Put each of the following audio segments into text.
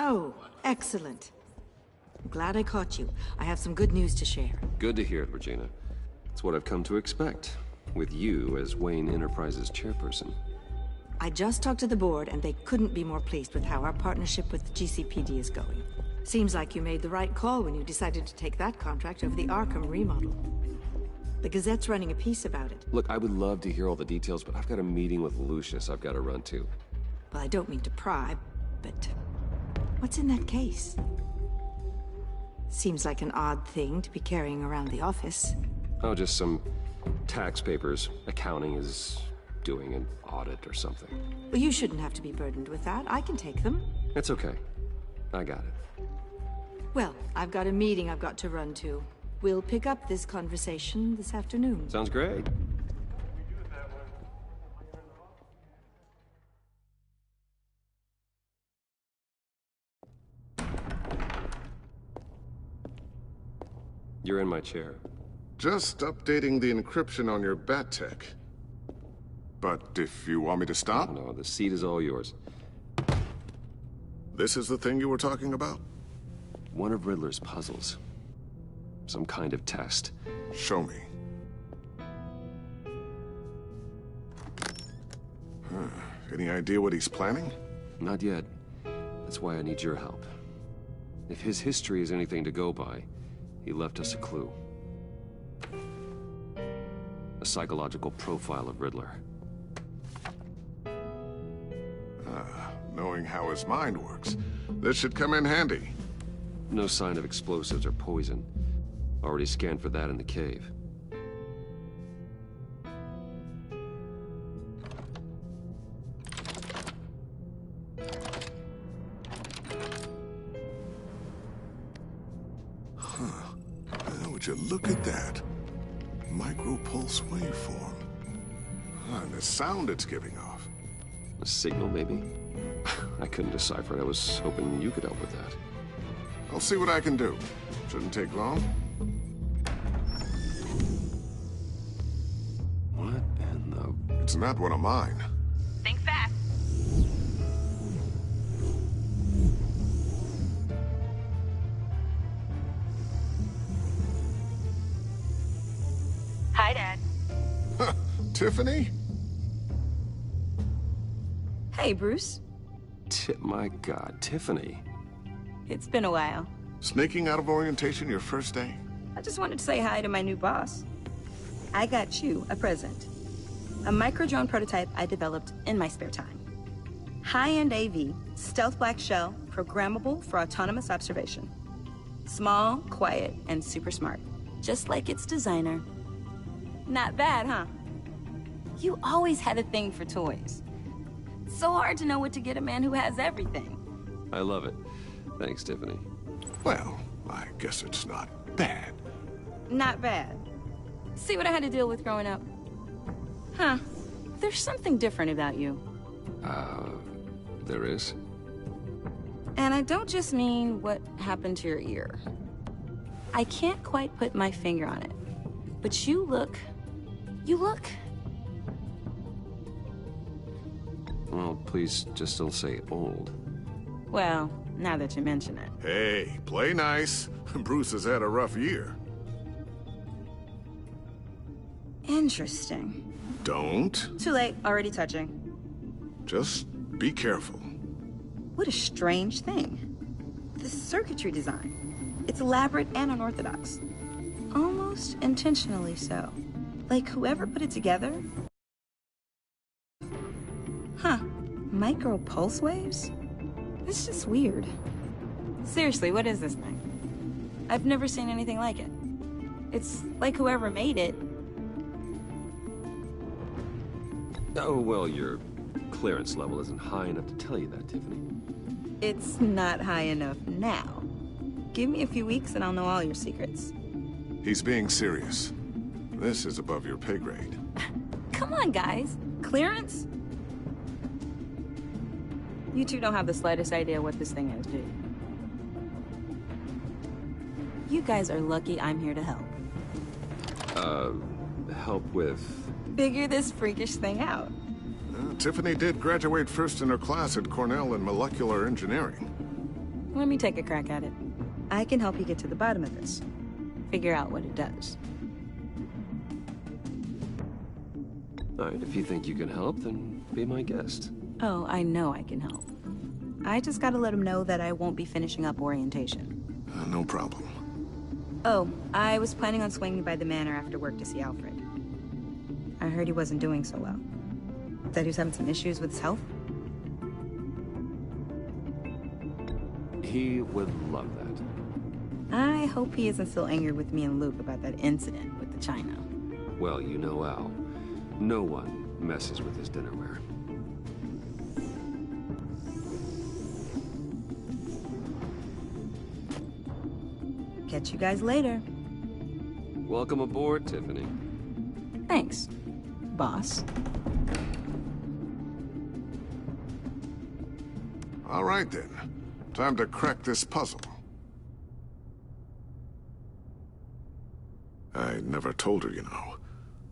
Oh, excellent. I'm glad I caught you. I have some good news to share. Good to hear it, Regina. It's what I've come to expect, with you as Wayne Enterprises chairperson. I just talked to the board, and they couldn't be more pleased with how our partnership with the GCPD is going. Seems like you made the right call when you decided to take that contract over the Arkham remodel. The Gazette's running a piece about it. Look, I would love to hear all the details, but I've got a meeting with Lucius I've got to run to. Well, I don't mean to pry, but what's in that case? Seems like an odd thing to be carrying around the office. Oh, just some tax papers. Accounting is doing an audit or something. Well, you shouldn't have to be burdened with that. I can take them. It's okay. I got it. Well, I've got a meeting I've got to run to. We'll pick up this conversation this afternoon. Sounds great. You're in my chair. Just updating the encryption on your bat tech. But if you want me to stop? No, the seat is all yours. This is the thing you were talking about? One of Riddler's puzzles. Some kind of test. Show me. Any idea what he's planning? Not yet. That's why I need your help. If his history is anything to go by, he left us a clue. A psychological profile of Riddler. Knowing how his mind works, this should come in handy. No sign of explosives or poison. Already scanned for that in the cave. Would you look at that? Micro-pulse waveform. And the sound it's giving off. A signal, maybe? I couldn't decipher it. I was hoping you could help with that. I'll see what I can do. Shouldn't take long. What in the... It's not one of mine. Think fast. Hi, Dad. Huh, Tiffany? Hey, Bruce. My God, Tiffany. It's been a while. Sneaking out of orientation your first day? I just wanted to say hi to my new boss. I got you a present. A micro-drone prototype I developed in my spare time. High-end AV, stealth black shell, programmable for autonomous observation. Small, quiet, and super smart. Just like its designer. Not bad, huh? You always had a thing for toys. So hard to know what to get a man who has everything. I love it. Thanks, Tiffany. Well, I guess it's not bad. Not bad. See what I had to deal with growing up? Huh. There's something different about you. There is? And I don't just mean what happened to your ear. I can't quite put my finger on it. But you look... Well, please just don't say old. Well, now that you mention it. Hey, play nice. Bruce has had a rough year. Interesting. Don't. Too late, already touching. Just be careful. What a strange thing. The circuitry design. It's elaborate and unorthodox. Almost intentionally so. Like whoever put it together... Huh. Micro pulse waves? It's just weird. Seriously, what is this thing? I've never seen anything like it. It's like whoever made it... Oh, well, your clearance level isn't high enough to tell you that, Tiffany. It's not high enough now. Give me a few weeks and I'll know all your secrets. He's being serious. This is above your pay grade. Come on, guys. Clearance? You two don't have the slightest idea what this thing is, do you? You guys are lucky I'm here to help. Help with... Figure this freakish thing out. Tiffany did graduate first in her class at Cornell in molecular engineering. Let me take a crack at it. I can help you get to the bottom of this. Figure out what it does. All right, if you think you can help, then be my guest. Oh, I know I can help. I just gotta let him know that I won't be finishing up orientation. No problem. Oh, I was planning on swinging by the manor after work to see Alfred. I heard he wasn't doing so well. That he was having some issues with his health? He would love that. I hope he isn't still angry with me and Luke about that incident with the china. Well, you know Al. No one messes with his dinnerware. Catch you guys later. Welcome aboard, Tiffany. Thanks, boss. All right, then. Time to crack this puzzle. I never told her, you know.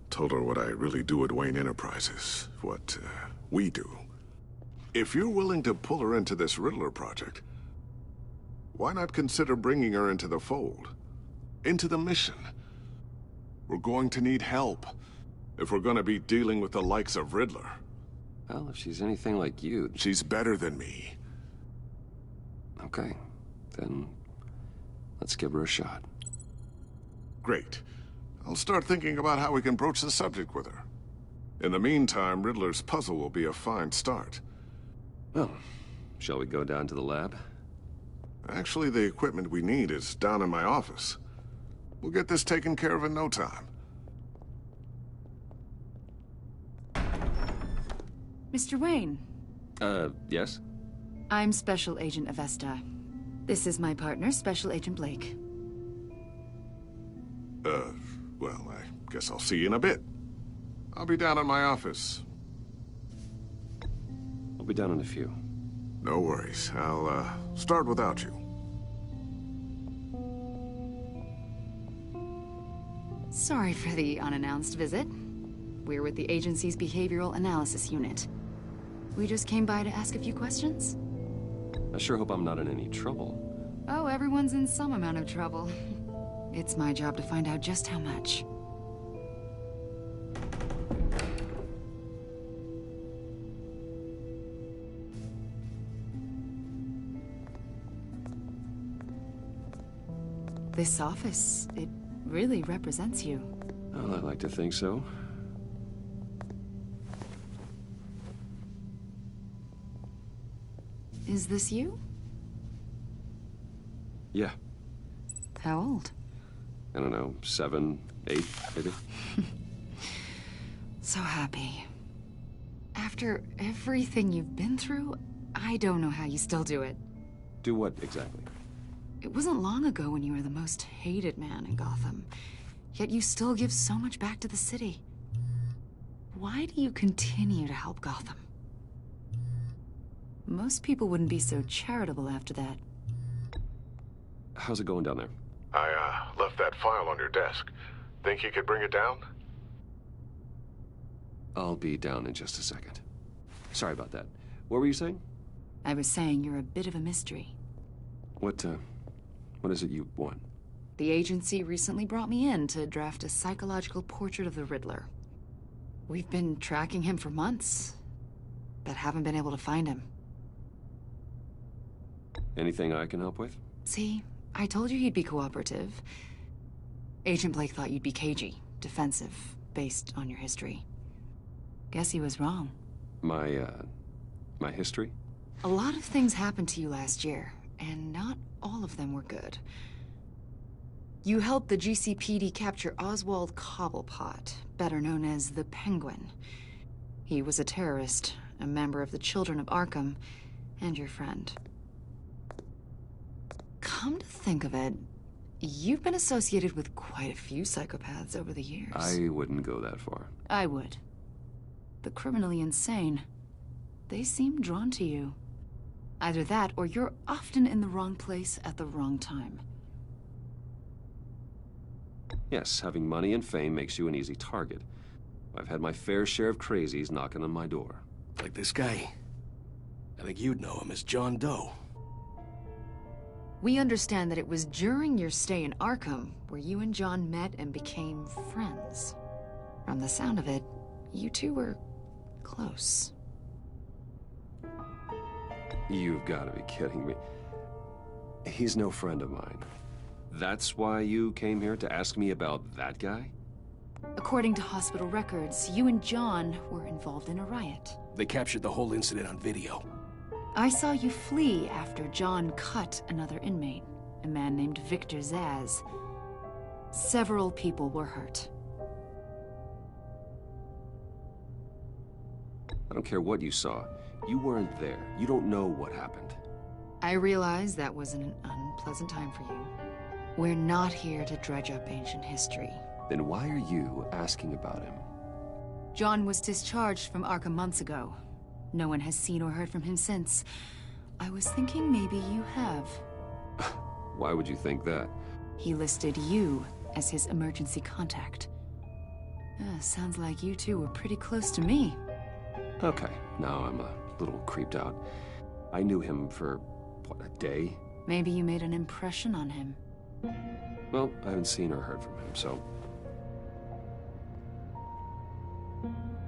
Told her what I really do at Wayne Enterprises. What, we do. If you're willing to pull her into this Riddler project, why not consider bringing her into the fold? Into the mission? We're going to need help if we're going to be dealing with the likes of Riddler. Well, if she's anything like you... She's better than me. Okay, then let's give her a shot. Great. I'll start thinking about how we can broach the subject with her. In the meantime, Riddler's puzzle will be a fine start. Well, shall we go down to the lab? Actually, the equipment we need is down in my office. We'll get this taken care of in no time. Mr. Wayne. Yes? I'm Special Agent Avesta. This is my partner, Special Agent Blake. Well, I guess I'll see you in a bit. I'll be down in my office. I'll be down in a few. No worries. I'll, start without you. Sorry for the unannounced visit. We're with the agency's Behavioral Analysis Unit. We just came by to ask a few questions. I sure hope I'm not in any trouble. Oh, everyone's in some amount of trouble. It's my job to find out just how much. This office, it really represents you. Well, I'd like to think so. Is this you? Yeah. How old? I don't know, 7, 8, maybe? So happy. After everything you've been through, I don't know how you still do it. Do what, exactly? It wasn't long ago when you were the most hated man in Gotham. Yet you still give so much back to the city. Why do you continue to help Gotham? Most people wouldn't be so charitable after that. How's it going down there? I, left that file on your desk. Think you could bring it down? I'll be down in just a second. Sorry about that. What were you saying? I was saying you're a bit of a mystery. What is it you want? The agency recently brought me in to draft a psychological portrait of the Riddler. We've been tracking him for months, but haven't been able to find him. Anything I can help with? See, I told you he'd be cooperative. Agent Blake thought you'd be cagey, defensive, based on your history. Guess he was wrong. My history? A lot of things happened to you last year, and not all of them were good. You helped the GCPD capture Oswald Cobblepot, better known as the Penguin. He was a terrorist, a member of the Children of Arkham, and your friend. Come to think of it, you've been associated with quite a few psychopaths over the years. I wouldn't go that far. I would. The criminally insane, they seem drawn to you. Either that, or you're often in the wrong place at the wrong time. Yes, having money and fame makes you an easy target. I've had my fair share of crazies knocking on my door. Like this guy. I think you'd know him as John Doe. We understand that it was during your stay in Arkham where you and John met and became friends. From the sound of it, you two were close. You've got to be kidding me. He's no friend of mine. That's why you came here to ask me about that guy? According to hospital records, you and John were involved in a riot. They captured the whole incident on video. I saw you flee after John cut another inmate, a man named Victor Zaz. Several people were hurt. I don't care what you saw. You weren't there. You don't know what happened. I realize that was an unpleasant time for you. We're not here to dredge up ancient history. Then why are you asking about him? John was discharged from Arkham months ago. No one has seen or heard from him since. I was thinking maybe you have. Why would you think that? He listed you as his emergency contact. Sounds like you two were pretty close to me. Okay, now I'm a little creeped out. I knew him for, what, a day? Maybe you made an impression on him. Well, I haven't seen or heard from him, so...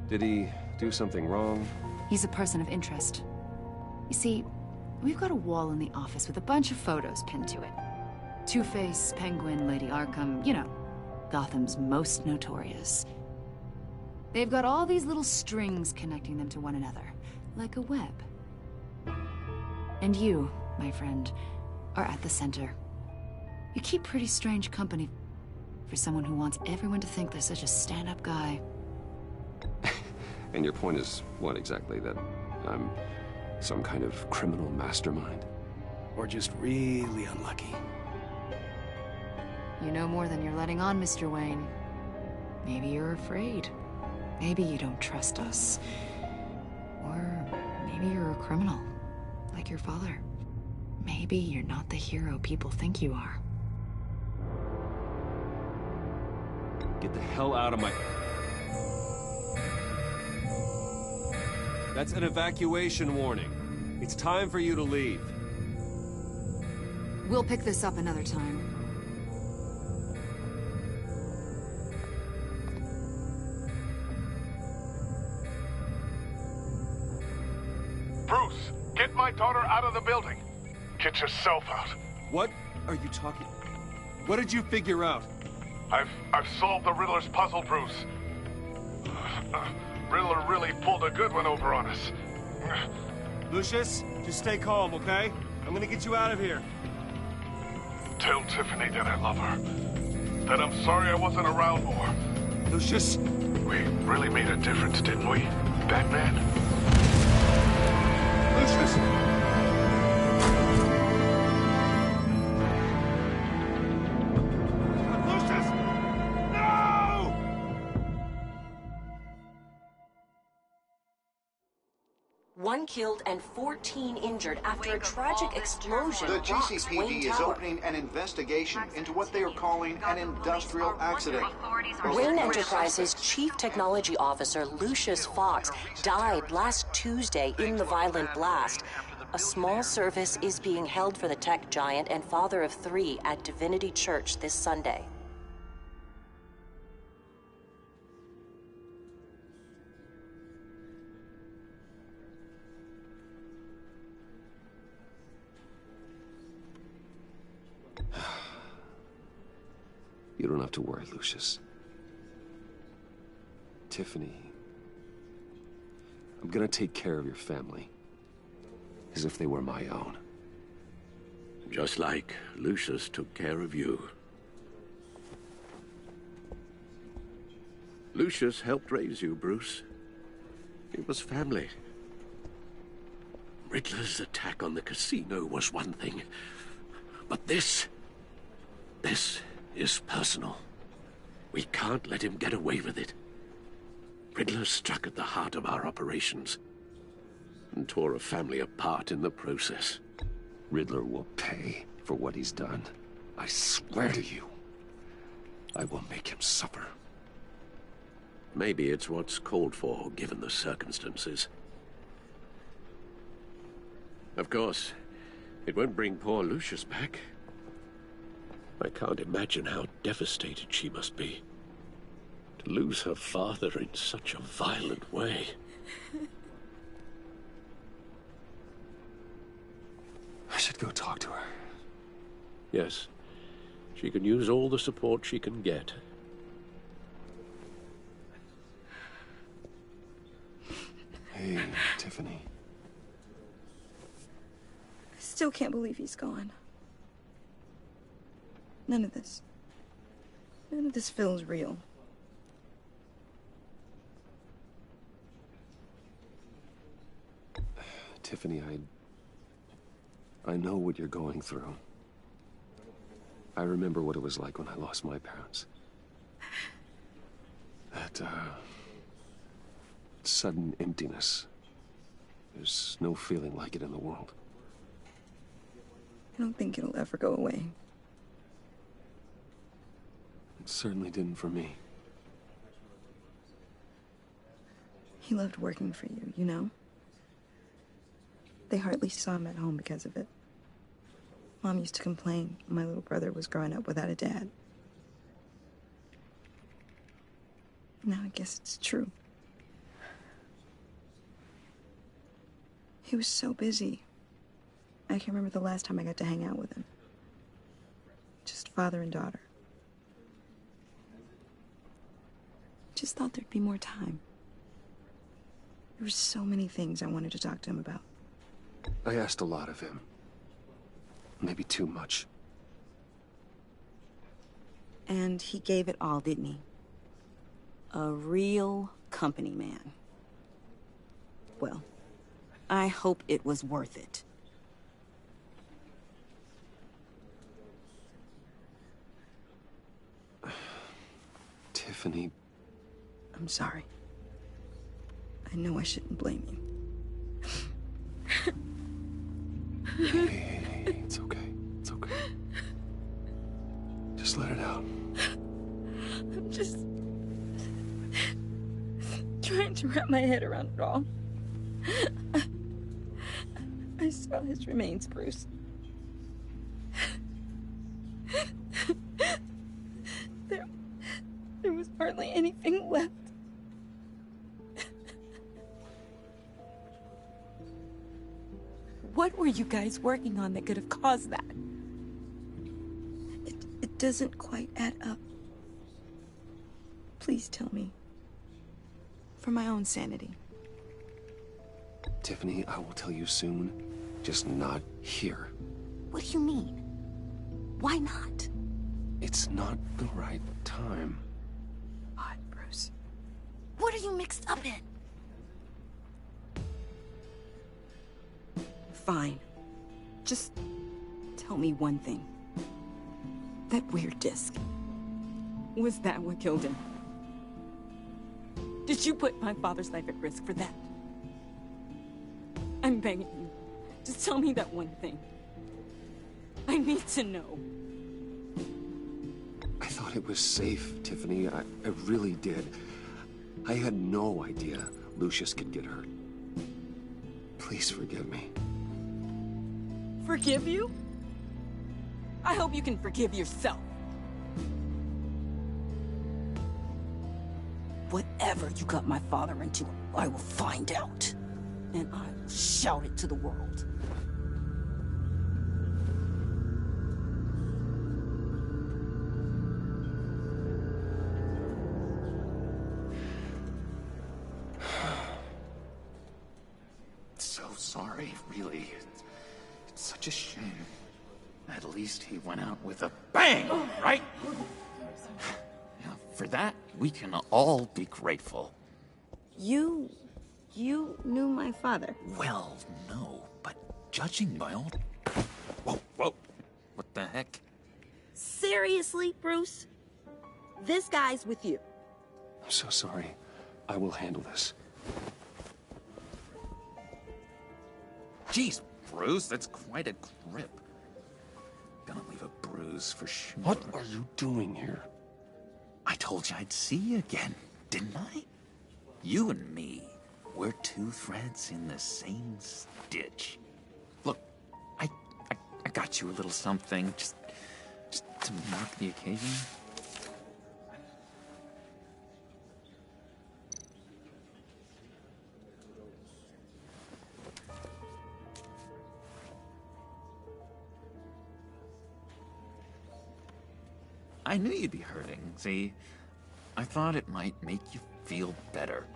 Did he do something wrong? He's a person of interest. You see, we've got a wall in the office with a bunch of photos pinned to it. Two-Face, Penguin, Lady Arkham, you know, Gotham's most notorious. They've got all these little strings connecting them to one another, like a web. And you, my friend, are at the center. You keep pretty strange company for someone who wants everyone to think they're such a stand-up guy. And your point is what exactly? That I'm some kind of criminal mastermind? Or just really unlucky. You know more than you're letting on, Mr. Wayne. Maybe you're afraid. Maybe you don't trust us. Or maybe you're a criminal, like your father. Maybe you're not the hero people think you are. Get the hell out of my... That's an evacuation warning. It's time for you to leave. We'll pick this up another time. Bruce, get my daughter out of the building. Get yourself out. What are you talking... What did you figure out? I've solved the Riddler's puzzle, Bruce. Riddler really pulled a good one over on us. Lucius, just stay calm, okay? I'm gonna get you out of here. Tell Tiffany that I love her. That I'm sorry I wasn't around more. Lucius! We really made a difference, didn't we, Batman? Lucius! Lucius! No! One killed and 14 injured after a tragic explosion The rocks Wayne GCPD is Tower. opening an investigation into what they are calling an industrial accident. Wayne Enterprises' chief technology officer, Lucius Fox, died last Tuesday in the violent blast. A small service is being held for the tech giant and father of 3 at Divinity Church this Sunday. You don't have to worry, Lucius. Tiffany, I'm gonna take care of your family. As if they were my own. Just like Lucius took care of you. Lucius helped raise you, Bruce. It was family. Riddler's attack on the casino was one thing. But this is personal. We can't let him get away with it. Riddler struck at the heart of our operations and tore a family apart in the process. Riddler will pay for what he's done. I swear to you, I will make him suffer. Maybe it's what's called for, given the circumstances. Of course, It won't bring poor Lucius back. I can't imagine how devastated she must be. To lose her father in such a violent way. I should go talk to her. Yes. She can use all the support she can get. Hey, Tiffany. I still can't believe he's gone. None of this feels real. Tiffany, I know what you're going through. I remember what it was like when I lost my parents. That, sudden emptiness. There's no feeling like it in the world. I don't think it'll ever go away. It certainly didn't for me. He loved working for you, you know? They hardly saw him at home because of it. Mom used to complain my little brother was growing up without a dad. Now I guess it's true. He was so busy. I can't remember the last time I got to hang out with him. Just father and daughter. Just thought there'd be more time. There were so many things I wanted to talk to him about. I asked a lot of him. Maybe too much. And he gave it all, didn't he? A real company man. Well, I hope it was worth it. Tiffany. I'm sorry. I know I shouldn't blame you. Hey, it's okay. It's okay. Just let it out. I'm just trying to wrap my head around it all. I saw his remains, Bruce. There was hardly anything left. What were you guys working on that could have caused that? It doesn't quite add up. Please tell me. For my own sanity. Tiffany, I will tell you soon. Just not here. What do you mean? Why not? It's not the right time. Odd, Bruce. What are you mixed up in? Fine. Just tell me one thing. That weird disc. Was that what killed him? Did you put my father's life at risk for that? I'm begging you. Just tell me that one thing. I need to know. I thought it was safe, Tiffany. I really did. I had no idea Lucius could get hurt. Please forgive me. Forgive you? I hope you can forgive yourself. Whatever you got my father into, I will find out. And I will shout it to the world. So sorry, really. It's such a shame. At least he went out with a bang, right? Yeah, for that, we can all be grateful. You knew my father. Well, no, but judging by all... Whoa. What the heck? Seriously, Bruce? This guy's with you. I'm so sorry. I will handle this. Jeez, Bruce, that's quite a grip. Gonna leave a bruise for sure. What are you doing here? I told you I'd see you again, didn't I? You and me, we're two threads in the same stitch. Look, I I got you a little something, just to mark the occasion. I knew you'd be hurting, see? I thought it might make you feel better.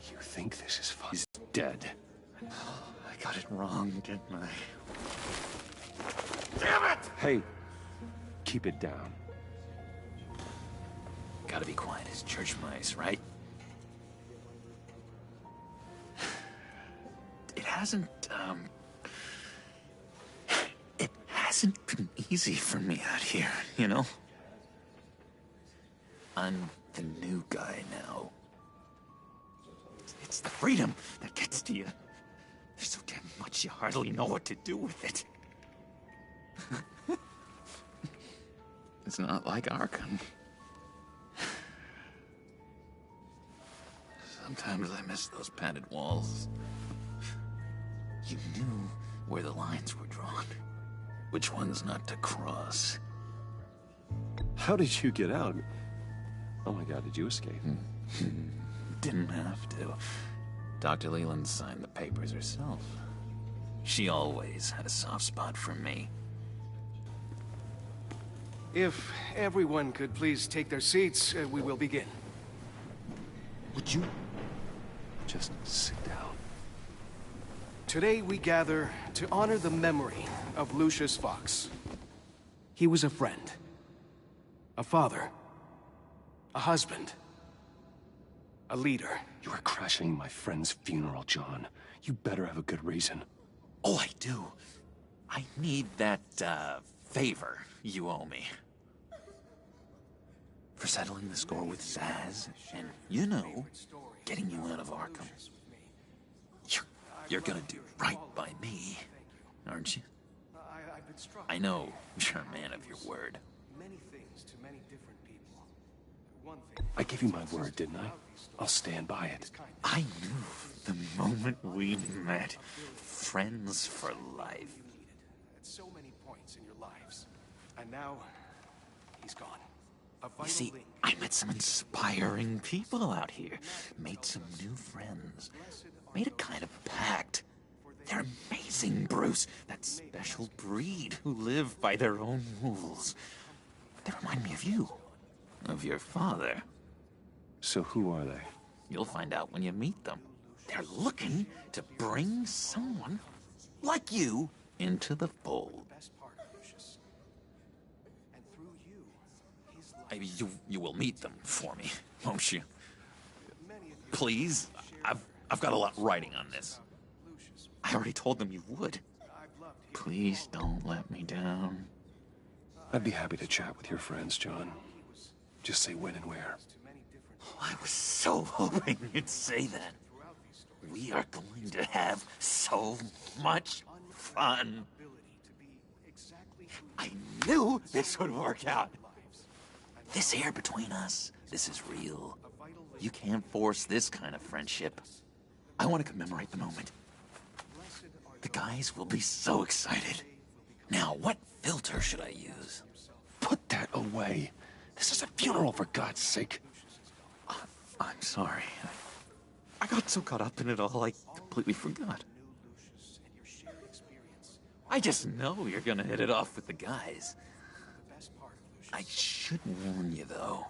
You think this is fun? He's dead. I got it wrong, didn't I? Damn it! Hey, keep it down. Gotta be quiet as church mice, right? It hasn't been easy for me out here, you know? I'm the new guy now. It's the freedom that gets to you. There's so damn much you hardly know what to do with it. It's not like Arkham. Sometimes I miss those padded walls. You knew where the lines were drawn. Which ones not to cross. How did you get out? Oh my God, did you escape? Didn't have to. Dr. Leland signed the papers herself. She always had a soft spot for me. If everyone could please take their seats, we will begin. Would you just sit down? Today we gather to honor the memory of Lucius Fox. He was a friend, a father, a husband, a leader. You are crashing my friend's funeral, John. You better have a good reason. Oh, I do. I need that, favor you owe me. For settling the score with Zaz, and, you know, getting you out of Arkham. You're gonna do right by me, aren't you? I know you're a man of your word. Many things to many different people. One I gave you my word, didn't I? I'll stand by it. I knew the moment we met. Friends for life. at so many points in your lives. And now, he's gone. A vital You see, link. I met some inspiring people out here. Made some new friends. Made a kind of pact. They're amazing, Bruce. That special breed who live by their own rules. They remind me of you. Of your father. So who are they? You'll find out when you meet them. They're looking to bring someone like you into the fold. Best part of Lucius. And through you, his life. You will meet them for me, won't you? Many of you Please, I've got a lot writing on this. Lucius. I already told them you would. I've loved him. Please don't let me down. I'd be happy to chat with your friends, John. Just say when and where. To many different Oh, I was so hoping you'd say that. throughout these stories. We are going to have so much fun. Ability to be exactly who I knew this would work out. lives. This air between us, this is real. A vital link. You can't force this kind of friendship. I want to commemorate the moment. Blessed are The guys will be so excited. Now, what filter should I use? Put that away. This is a funeral, for God's sake. I'm sorry. I got so caught up in it all, I completely forgot. new Lucius and your shared experience. I just know you're gonna hit it off with the guys. The best part of Lucius. I should warn you, though.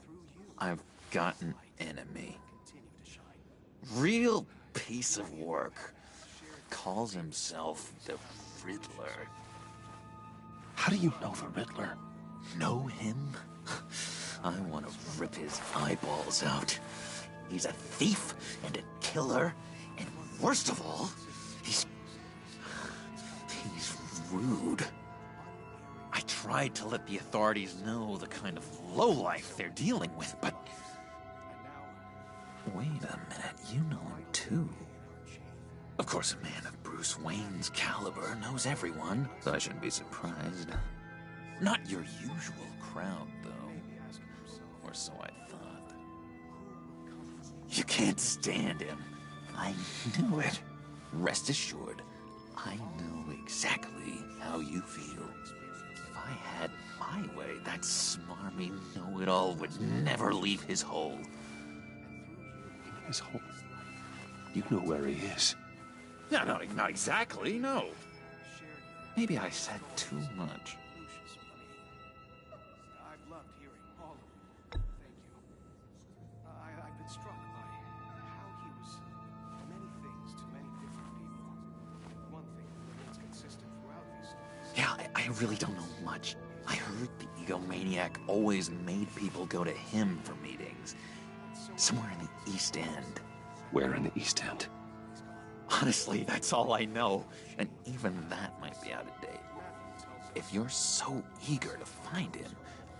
I've got an enemy. Continue to shine. Real piece of work. Calls himself the Riddler. How do you know the Riddler? Know him? I want to rip his eyeballs out. He's a thief and a killer, and worst of all, he's rude. I tried to let the authorities know the kind of lowlife they're dealing with, but wait a minute, you know him too. Of course, a man of Bruce Wayne's caliber knows everyone, so I shouldn't be surprised. Not your usual crowd, though. Or so I thought. You can't stand him. I knew it. Rest assured, I know exactly how you feel. If I had my way, that smarmy know-it-all would never leave his hole. His hole? You know where he is. No, not exactly, no. Maybe I said too much. I've loved hearing all of it. Thank you. I've been struck by how he was many things to many different people. One thing that remains consistent throughout these stories. Yeah, I really don't know much. I heard the egomaniac always made people go to him for meetings. Somewhere in the East End. Where in the East End? Honestly, that's all I know. And even that might be out of date. If you're so eager to find him,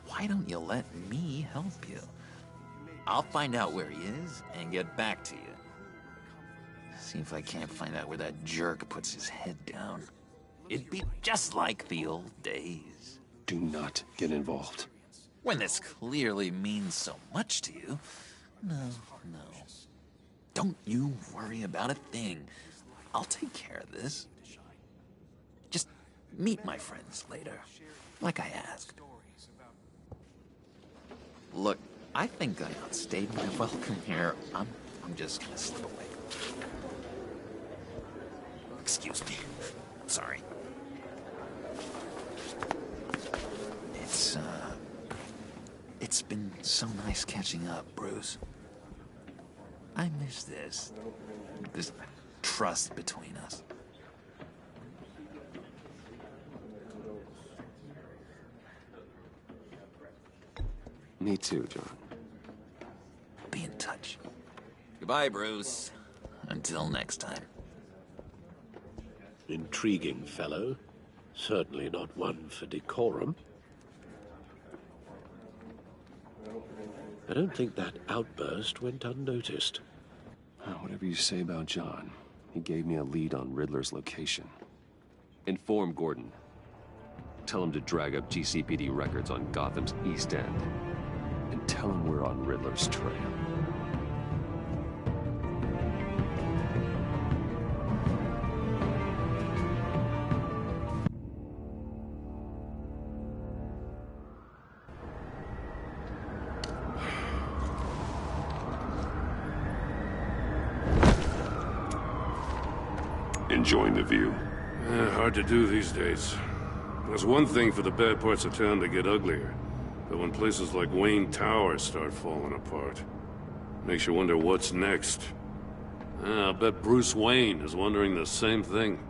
why don't you let me help you? I'll find out where he is and get back to you. See if I can't find out where that jerk puts his head down. It'd be just like the old days. Do not get involved. When this clearly means so much to you. No. Don't you worry about a thing. I'll take care of this. Just meet my friends later, like I asked. Look, I think I outstayed my welcome here. I'm just gonna slip away. Excuse me. Sorry. It's been so nice catching up, Bruce. I miss this trust between us. Me too, John. Be in touch. Goodbye, Bruce. Until next time. Intriguing fellow. Certainly not one for decorum. I don't think that outburst went unnoticed. Whatever you say about John, he gave me a lead on Riddler's location. Inform Gordon. Tell him to drag up GCPD records on Gotham's East End. And tell him we're on Riddler's trail. Enjoying the view? Hard to do these days. There's one thing for the bad parts of town to get uglier, but when places like Wayne Tower start falling apart, makes you wonder what's next. I'll bet Bruce Wayne is wondering the same thing.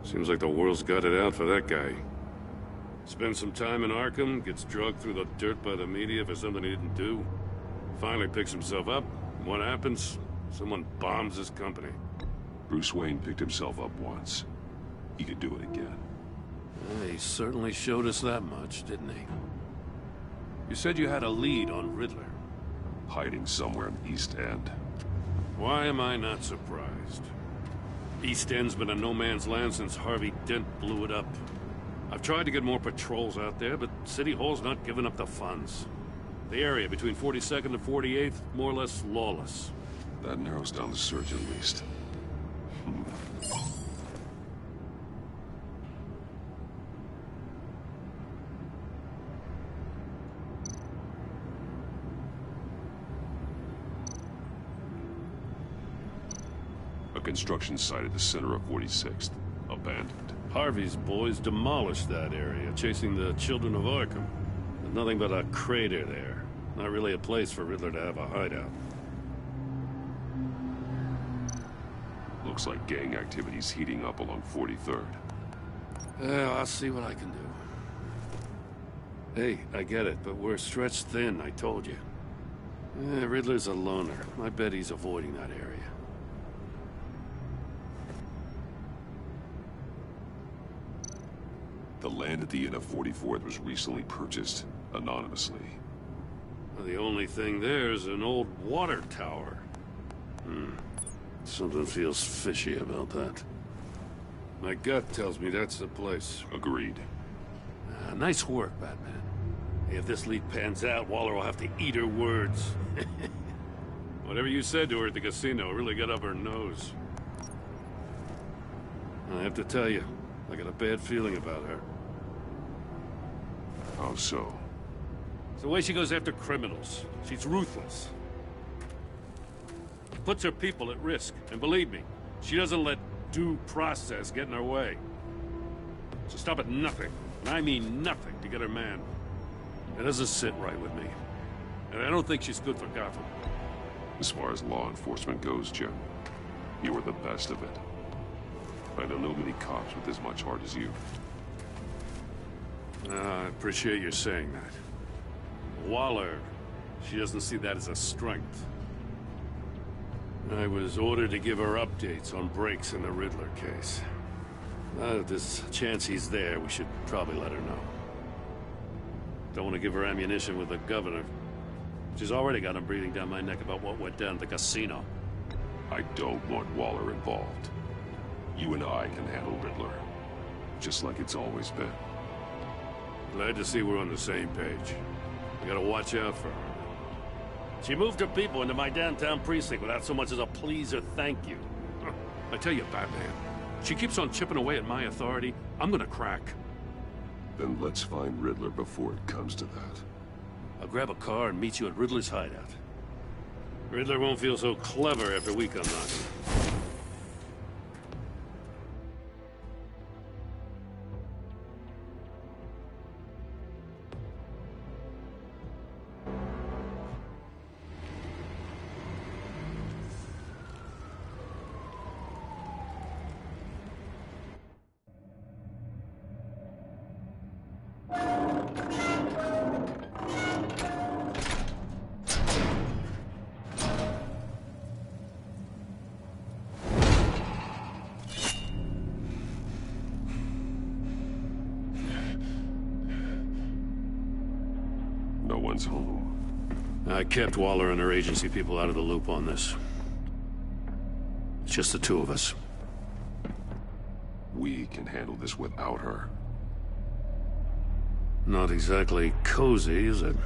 Seems like the world's got it out for that guy. Spends some time in Arkham, gets drugged through the dirt by the media for something he didn't do. Finally picks himself up. What happens? Someone bombs his company. Bruce Wayne picked himself up once. He could do it again. He certainly showed us that much, didn't he? You said you had a lead on Riddler. Hiding somewhere in the East End. Why am I not surprised? East End's been a no-man's land since Harvey Dent blew it up. I've tried to get more patrols out there, but City Hall's not giving up the funds. The area between 42nd and 48th, more or less lawless. That narrows down the search at least. A construction site at the center of 46th. Abandoned. Harvey's boys demolished that area, chasing the children of Arkham. There's nothing but a crater there. Not really a place for Riddler to have a hideout. Looks like gang activity's heating up along 43rd. Yeah, I'll see what I can do. Hey, I get it, but we're stretched thin, I told you. Riddler's a loner. I bet he's avoiding that area. The land at the end of 44th was recently purchased, anonymously. Well, the only thing there is an old water tower. Something feels fishy about that. My gut tells me that's the place. Agreed. Nice work, Batman. Hey, if this lead pans out, Waller will have to eat her words. Whatever you said to her at the casino really got up her nose. I have to tell you, I got a bad feeling about her. How so? It's the way she goes after criminals. She's ruthless. Puts her people at risk. And believe me, she doesn't let due process get in her way. She'll stop at nothing, and I mean nothing, to get her man. It doesn't sit right with me. And I don't think she's good for Gotham. As far as law enforcement goes, Jim, you are the best of it. I don't know many cops with as much heart as you. I appreciate you saying that. Waller, she doesn't see that as a strength. I was ordered to give her updates on breaks in the Riddler case. If there's a chance he's there, we should probably let her know. Don't want to give her ammunition with the governor. She's already got him breathing down my neck about what went down at the casino. I don't want Waller involved. You and I can handle Riddler, just like it's always been. Glad to see we're on the same page. We gotta watch out for her. She moved her people into my downtown precinct without so much as a please or thank you. I tell you, Batman, she keeps on chipping away at my authority. I'm gonna crack. Then let's find Riddler before it comes to that. I'll grab a car and meet you at Riddler's hideout. Riddler won't feel so clever after we come knocking. No one's home. I kept Waller and her agency people out of the loop on this. It's just the two of us. We can handle this without her. Not exactly cozy, is it?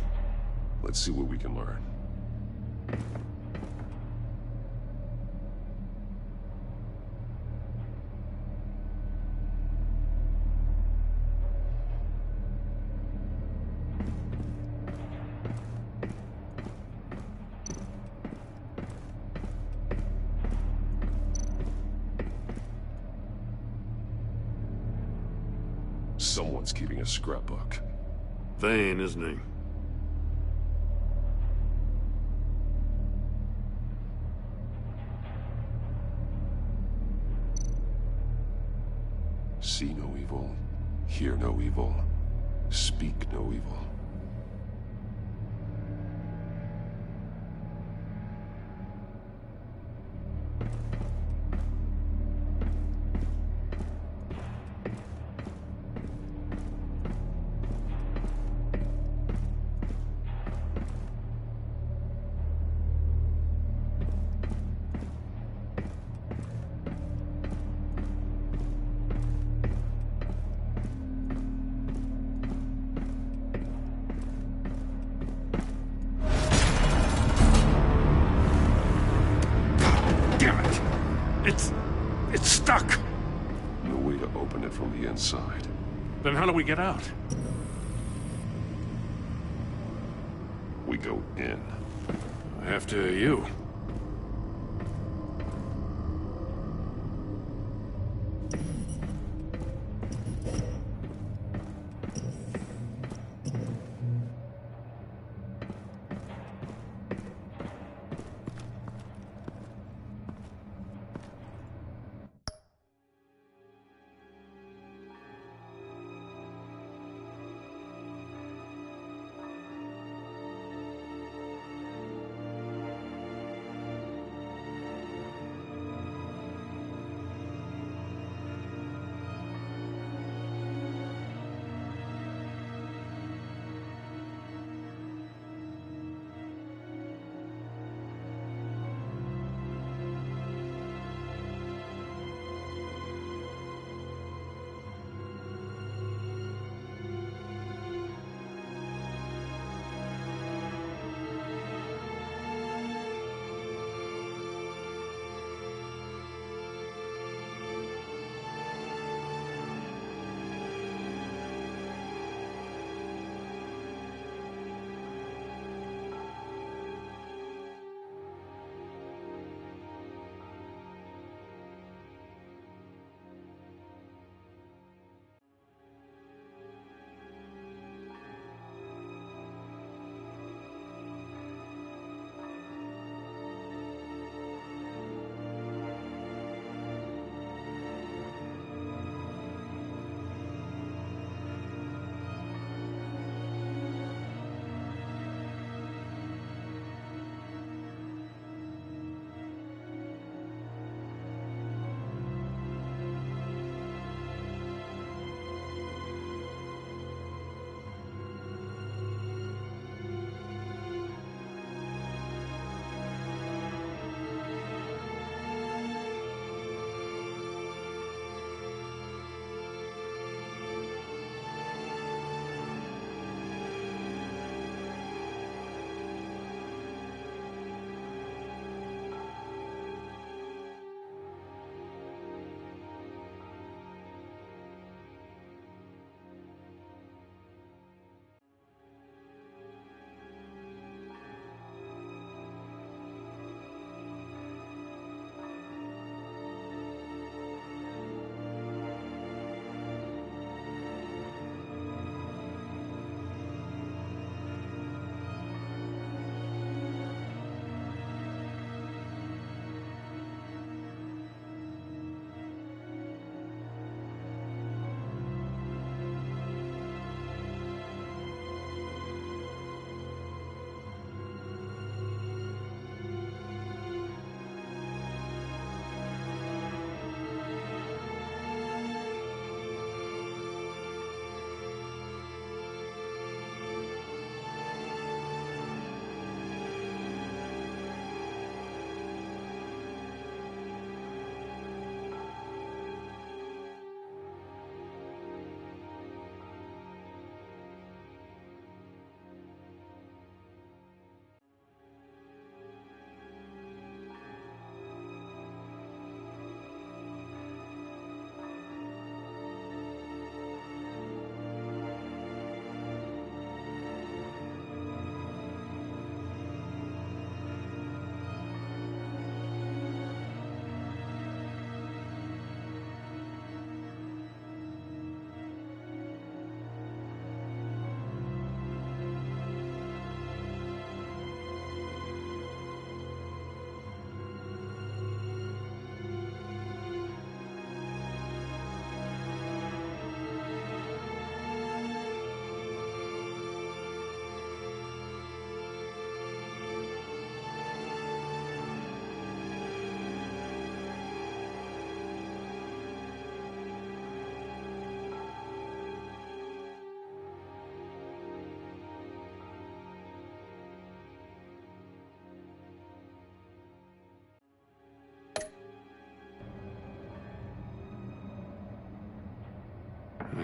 Let's see what we can learn. Someone's keeping a scrapbook. Vane, isn't he? See no evil, hear no evil, speak no evil. It's stuck! No way to open it from the inside. Then how do we get out? We go in. After you.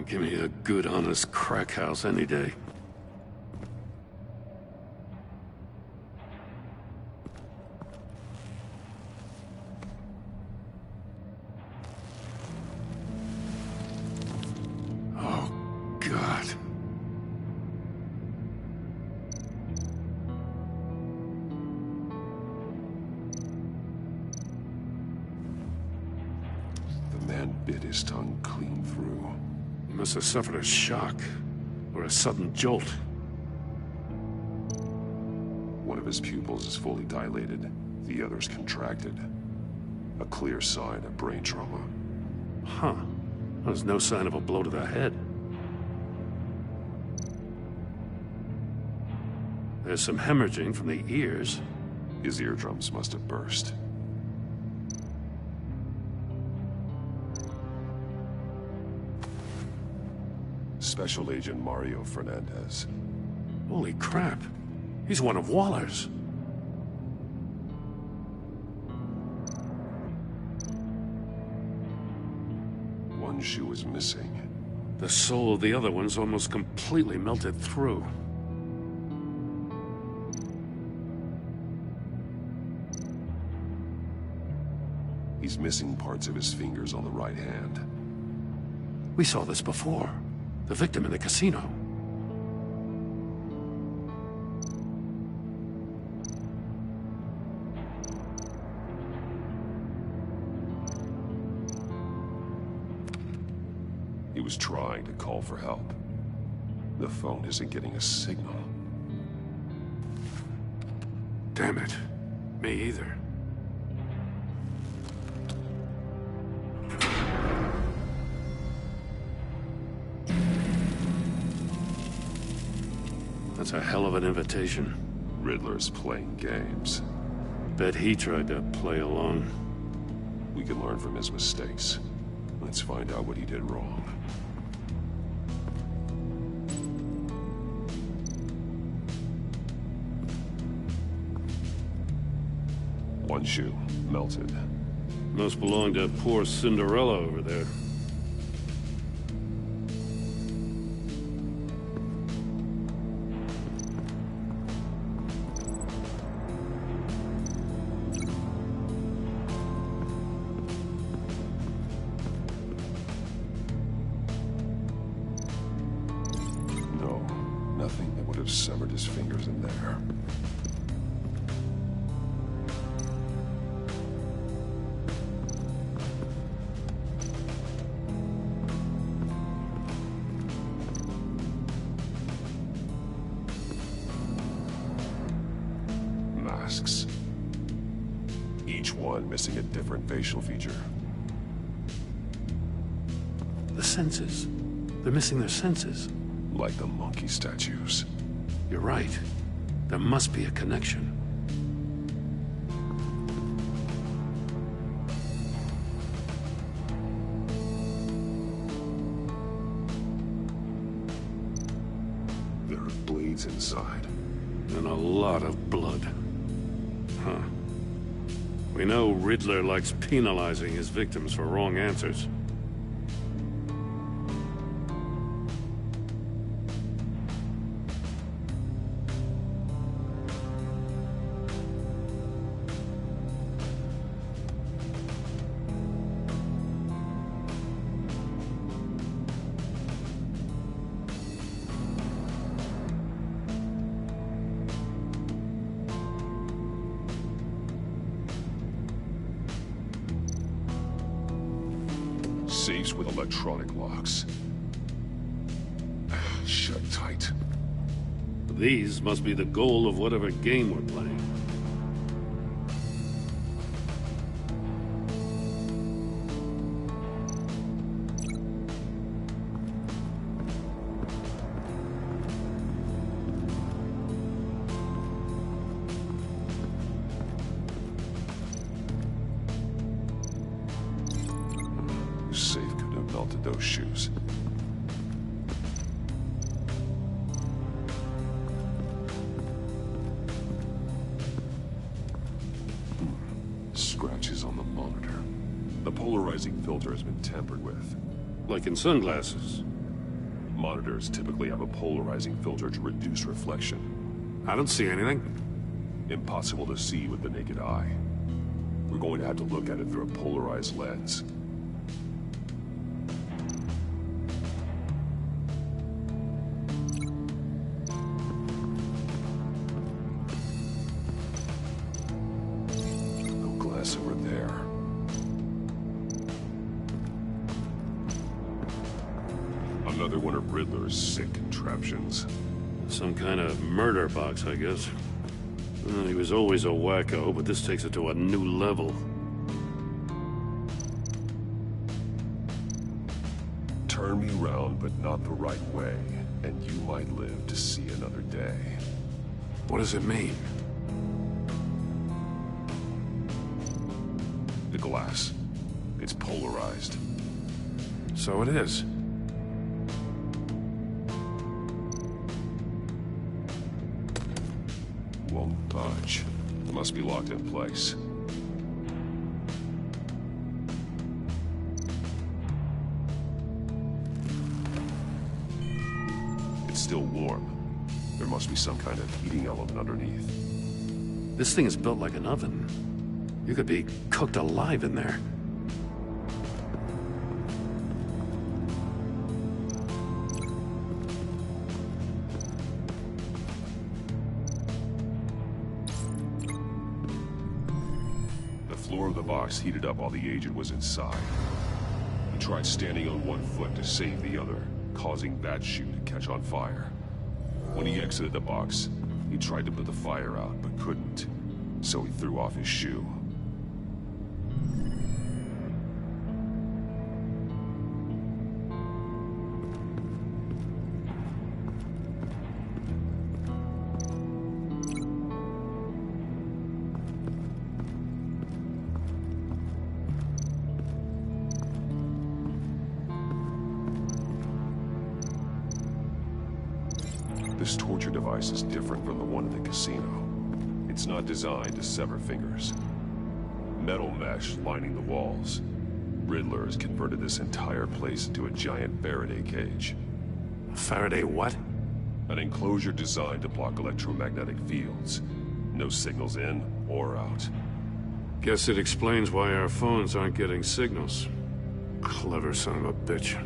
Give me a good, honest crack house any day. Oh, God. The man bit his tongue clean through. He must have suffered a shock, or a sudden jolt. One of his pupils is fully dilated, the other's contracted. A clear sign of brain trauma. Huh. There's no sign of a blow to the head. There's some hemorrhaging from the ears. His eardrums must have burst. Special Agent Mario Fernandez. Holy crap. He's one of Waller's. One shoe is missing. The sole of the other one's almost completely melted through. He's missing parts of his fingers on the right hand. We saw this before. The victim in the casino. He was trying to call for help. The phone isn't getting a signal. Damn it. Me either. That's a hell of an invitation. Riddler's playing games. Bet he tried to play along. We can learn from his mistakes. Let's find out what he did wrong. One shoe, melted. Must belong to poor Cinderella over there. No, nothing that would have severed his fingers in there. Masks. Each one missing a different facial feature. The senses. They're missing their senses. Like the monkey statues. You're right. There must be a connection. There are blades inside. And a lot of blood. Huh. We know Riddler likes penalizing his victims for wrong answers. Safes with electronic locks. Shut tight. These must be the goal of whatever game we're playing. Safe could have melted those shoes. Scratches on the monitor. The polarizing filter has been tampered with. Like in sunglasses. Monitors typically have a polarizing filter to reduce reflection. I don't see anything. Impossible to see with the naked eye. We're going to have to look at it through a polarized lens. No glass over there. Another one of Riddler's sick contraptions. Some kind of murder box, I guess. Well, he was always a wacko, but this takes it to a new level. Turn me round, but not the right way, and you might live to see another day. What does it mean? The glass. It's polarized. So it is. Won't budge. Must be locked in place. It's still warm. There must be some kind of heating element underneath. This thing is built like an oven. You could be cooked alive in there. The floor of the box heated up while the agent was inside. He tried standing on one foot to save the other, causing that shoe to catch on fire. When he exited the box, he tried to put the fire out, but couldn't, so he threw off his shoe. This torture device is different from the one in the casino. It's not designed to sever fingers. Metal mesh lining the walls. Riddler has converted this entire place into a giant Faraday cage. Faraday what? An enclosure designed to block electromagnetic fields. No signals in or out. Guess it explains why our phones aren't getting signals. Clever son of a bitch.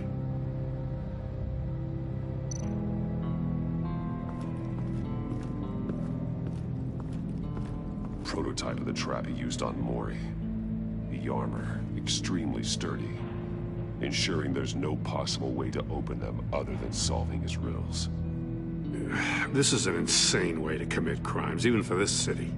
Prototype of the trap he used on Mori. The armor, extremely sturdy, ensuring there's no possible way to open them other than solving his riddles. This is an insane way to commit crimes, even for this city.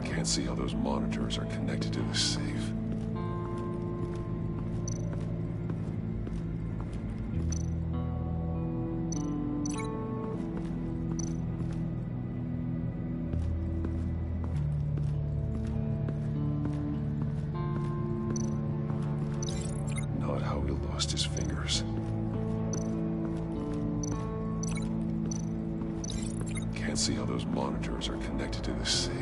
Can't see how those monitors are connected to the safe. not how he lost his fingers. Can't see how those monitors are connected to this safe.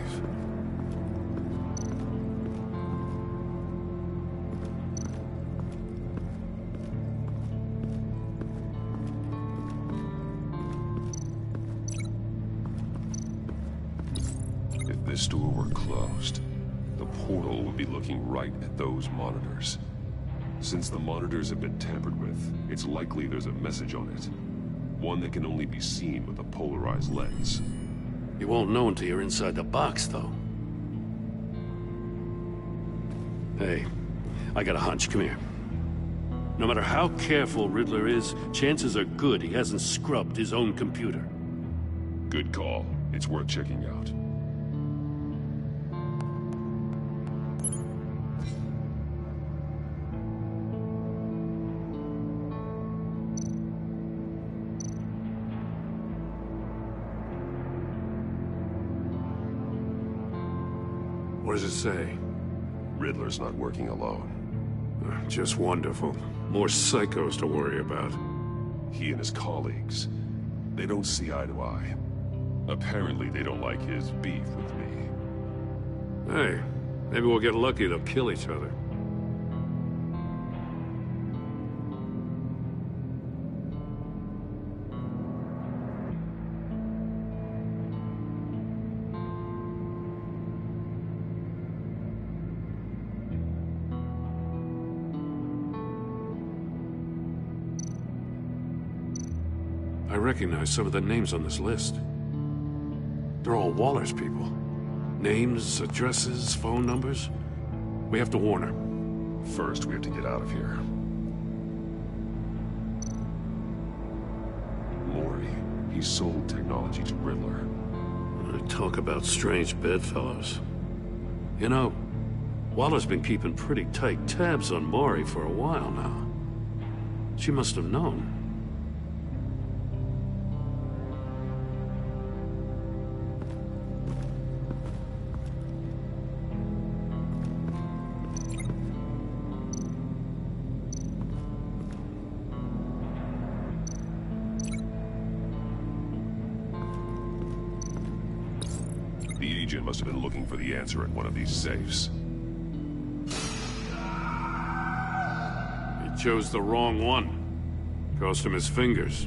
If this door were closed, the portal would be looking right at those monitors. Since the monitors have been tampered with, it's likely there's a message on it. One that can only be seen with a polarized lens. You won't know until you're inside the box, though. Hey, I got a hunch. Come here. No matter how careful Riddler is, chances are good he hasn't scrubbed his own computer. Good call. It's worth checking out. What does it say? Riddler's not working alone. Just wonderful. More psychos to worry about. He and his colleagues, they don't see eye to eye. Apparently they don't like his beef with me. Hey, maybe we'll get lucky to kill each other. I recognize some of the names on this list. They're all Waller's people. Names, addresses, phone numbers. We have to warn her. First, we have to get out of here. Maury, he sold technology to Riddler. Talk about strange bedfellows. You know, Waller's been keeping pretty tight tabs on Maury for a while now. She must have known. The agent must have been looking for the answer in one of these safes. He chose the wrong one. Cost him his fingers.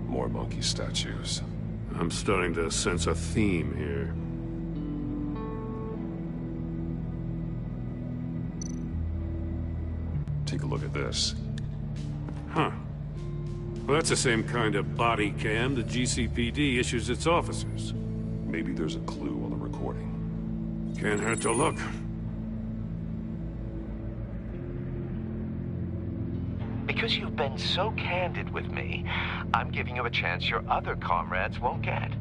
More monkey statues. I'm starting to sense a theme here. Take a look at this. Huh. Well, that's the same kind of body cam the GCPD issues its officers. Maybe there's a clue on the recording. Can't hurt to look. Because you've been so candid with me, I'm giving you a chance your other comrades won't get.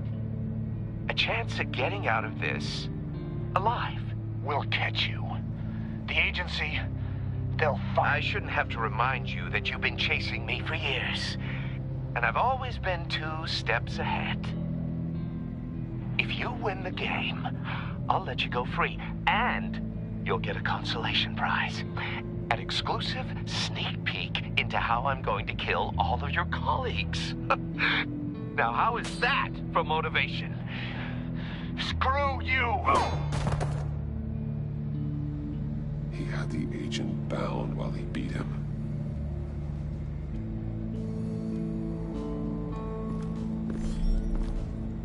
A chance at getting out of this alive. We'll catch you. The agency, they'll find... I shouldn't have to remind you that you've been chasing me for years. And I've always been 2 steps ahead. If you win the game, I'll let you go free. And you'll get a consolation prize. An exclusive sneak peek into how I'm going to kill all of your colleagues. Now, how is that for motivation? Screw you! He had the agent bound while he beat him.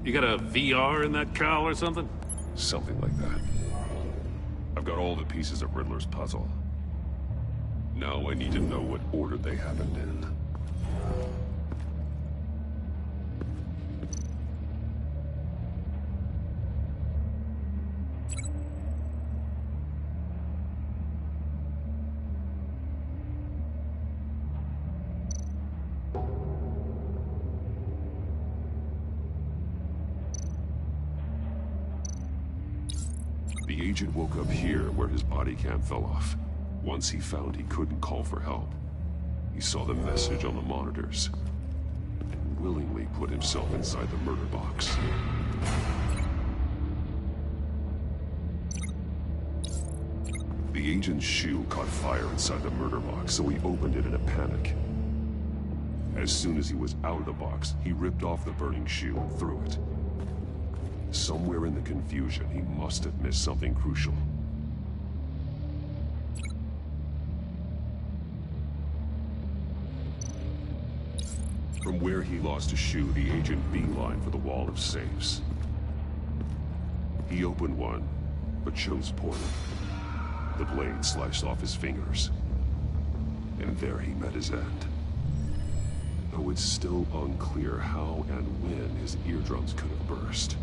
You got a VR in that cowl or something? Something like that. I've got all the pieces of Riddler's puzzle. Now I need to know what order they happened in. The agent woke up here where his body cam fell off. Once he found he couldn't call for help, he saw the message on the monitors and willingly put himself inside the murder box. The agent's shoe caught fire inside the murder box, so he opened it in a panic. As soon as he was out of the box, he ripped off the burning shoe and threw it. Somewhere in the confusion, he must have missed something crucial. From where he lost his shoe, the agent beelined for the wall of safes. He opened one, but chose poorly. The blade sliced off his fingers. And there he met his end. Though it's still unclear how and when his eardrums could have burst.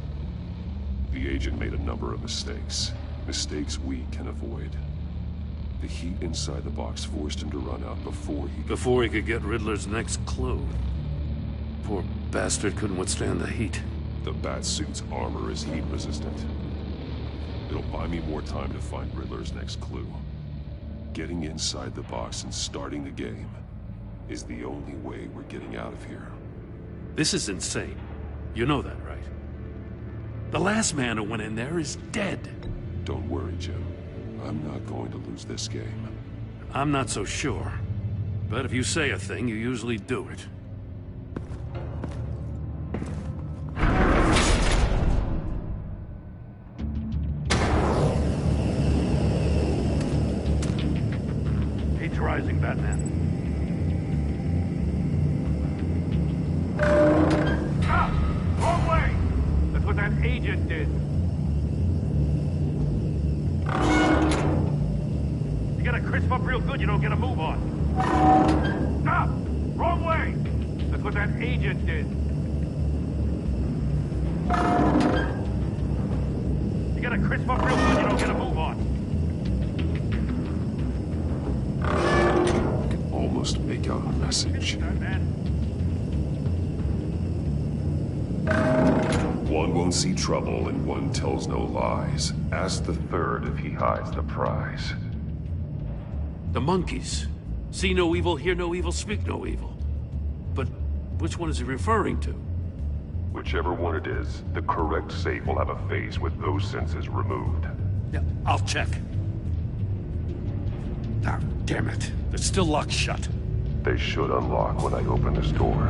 The agent made a number of mistakes. Mistakes we can avoid. The heat inside the box forced him to run out before he could get Riddler's next clue. Poor bastard couldn't withstand the heat. The Batsuit's armor is heat resistant. It'll buy me more time to find Riddler's next clue. Getting inside the box and starting the game is the only way we're getting out of here. This is insane. You know that, right? The last man who went in there is dead. Don't worry, Jim. I'm not going to lose this game. I'm not so sure. But if you say a thing, you usually do it. Heat's rising, Batman. Wrong way! That's what that agent did. You gotta crisp up real good, you don't get a move on. Stop! Wrong way! That's what that agent did. You gotta crisp up real good, you don't get a move on. I can almost make out a message. One won't see trouble and one tells no lies. Ask the third if he hides the prize. The monkeys. See no evil, hear no evil, speak no evil. But which one is he referring to? Whichever one it is, the correct safe will have a face with those senses removed. Yeah, I'll check. Ah, damn it. They're still locked shut. They should unlock when I open this door.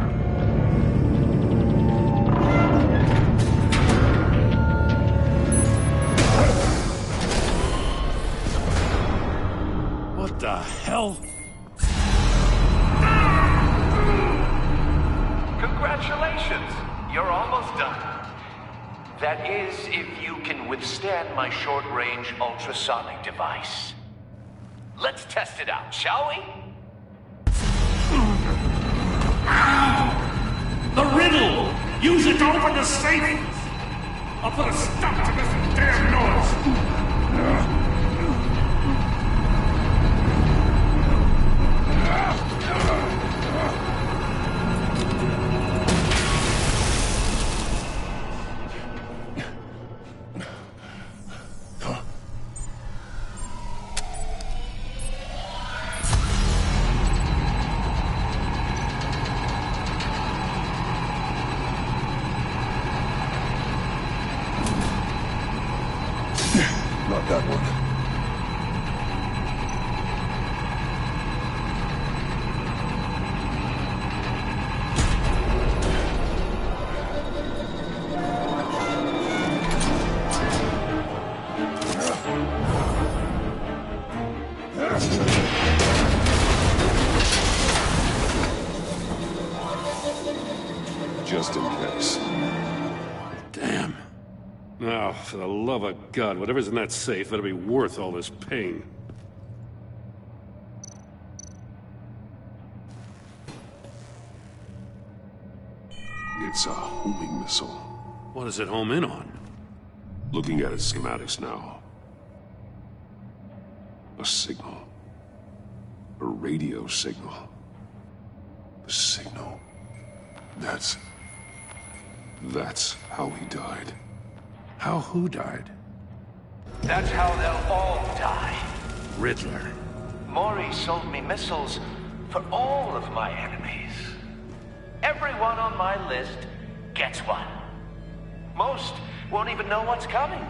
What the hell? Congratulations! You're almost done. That is, if you can withstand my short-range ultrasonic device. Let's test it out, shall we? The riddle! Use it to open the safe! I'll put a stop to this damn noise! Not that one. Just in case. Damn. Now, for the love of God, whatever's in that safe better be worth all this pain. It's a homing missile. What does it home in on? Looking at its schematics now. A signal. A radio signal. The signal. That's how he died. How who died? That's how they'll all die. Riddler. Maury sold me missiles for all of my enemies. Everyone on my list gets one. Most won't even know what's coming.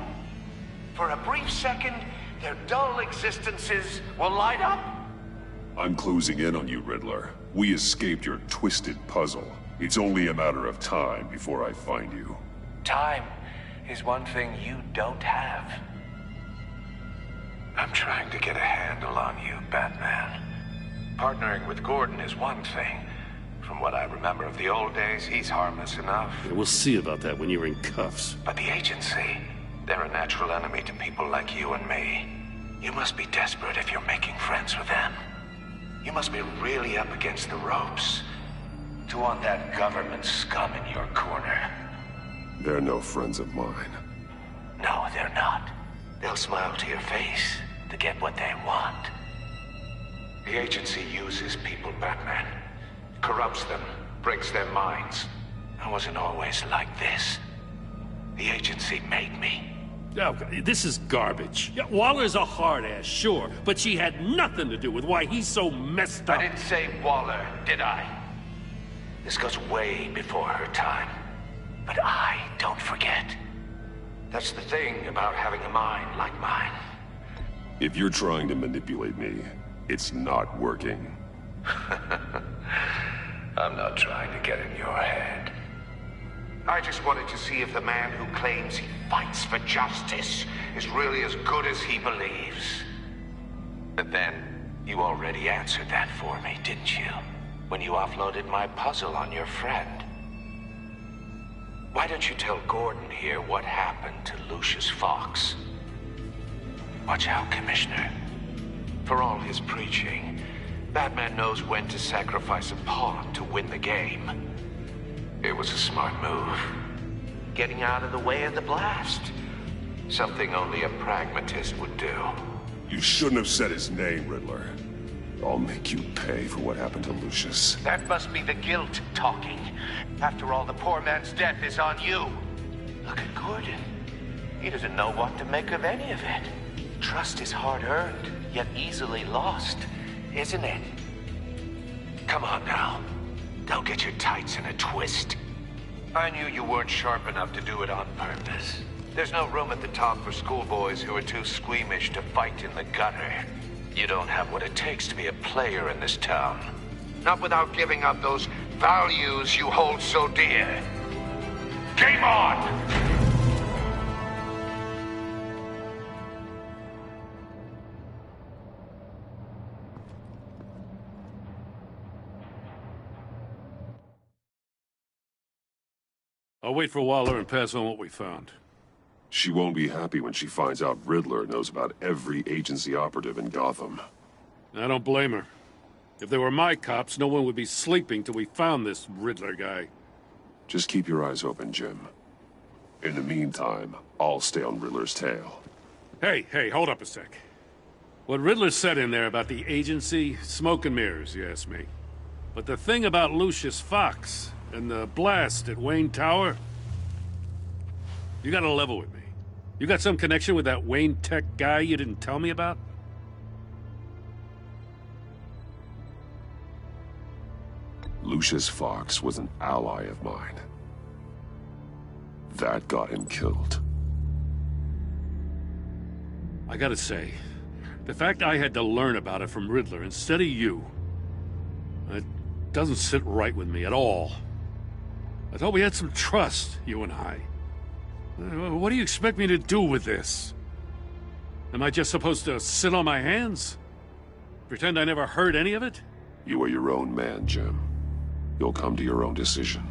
For a brief second, their dull existences will light up. I'm closing in on you, Riddler. We escaped your twisted puzzle. It's only a matter of time before I find you. Time is one thing you don't have. I'm trying to get a handle on you, Batman. Partnering with Gordon is one thing. From what I remember of the old days, he's harmless enough. Yeah, we'll see about that when you're in cuffs. But the agency, they're a natural enemy to people like you and me. You must be desperate if you're making friends with them. You must be really up against the ropes to want that government scum in your corner. They're no friends of mine. No, they're not. They'll smile to your face to get what they want. The agency uses people, Batman. Corrupts them, breaks their minds. I wasn't always like this. The agency made me. Oh, this is garbage. Yeah, Waller's a hard-ass, sure, but she had nothing to do with why he's so messed up. I didn't say Waller, did I? This goes way before her time. But I don't forget. That's the thing about having a mind like mine. If you're trying to manipulate me, it's not working. I'm not trying to get in your head. I just wanted to see if the man who claims he fights for justice is really as good as he believes. But then, you already answered that for me, didn't you? When you offloaded my puzzle on your friend. Why don't you tell Gordon here what happened to Lucius Fox? Watch out, Commissioner. For all his preaching, Batman knows when to sacrifice a pawn to win the game. It was a smart move. Getting out of the way of the blast. Something only a pragmatist would do. You shouldn't have said his name, Riddler. I'll make you pay for what happened to Lucius. That must be the guilt talking. After all, the poor man's death is on you. Look at Gordon. He doesn't know what to make of any of it. Trust is hard-earned, yet easily lost, isn't it? Come on now. Don't get your tights in a twist. I knew you weren't sharp enough to do it on purpose. There's no room at the top for schoolboys who are too squeamish to fight in the gutter. You don't have what it takes to be a player in this town. Not without giving up those values you hold so dear. Game on! I'll wait for Waller and pass on what we found. She won't be happy when she finds out Riddler knows about every agency operative in Gotham. I don't blame her. If they were my cops, no one would be sleeping till we found this Riddler guy. Just keep your eyes open, Jim. In the meantime, I'll stay on Riddler's tail. Hey, hold up a sec. What Riddler said in there about the agency, smoke and mirrors, you ask me. But the thing about Lucius Fox and the blast at Wayne Tower, you gotta level with me. You got some connection with that Wayne Tech guy you didn't tell me about? Lucius Fox was an ally of mine. That got him killed. I gotta say, the fact I had to learn about it from Riddler instead of you, it doesn't sit right with me at all. I thought we had some trust, you and I. What do you expect me to do with this? Am I just supposed to sit on my hands? Pretend I never heard any of it? You are your own man, Jim. You'll come to your own decision.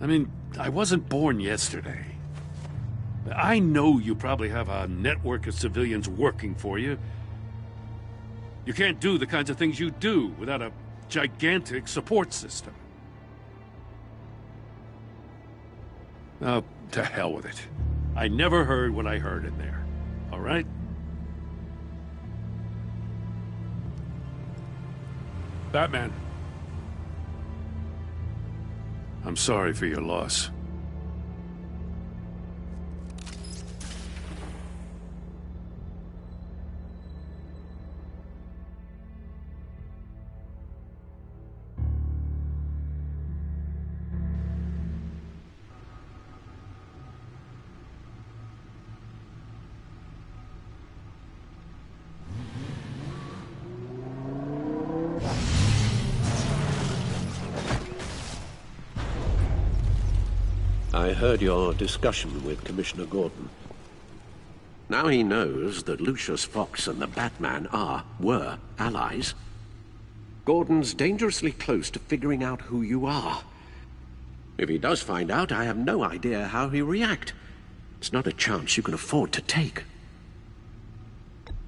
I mean, I wasn't born yesterday. I know you probably have a network of civilians working for you. You can't do the kinds of things you do without a gigantic support system. Oh, to hell with it. I never heard what I heard in there. All right? Batman. I'm sorry for your loss. I heard your discussion with Commissioner Gordon. Now he knows that Lucius Fox and the Batman were allies. Gordon's dangerously close to figuring out who you are. If he does find out, I have no idea how he'll react. It's not a chance you can afford to take.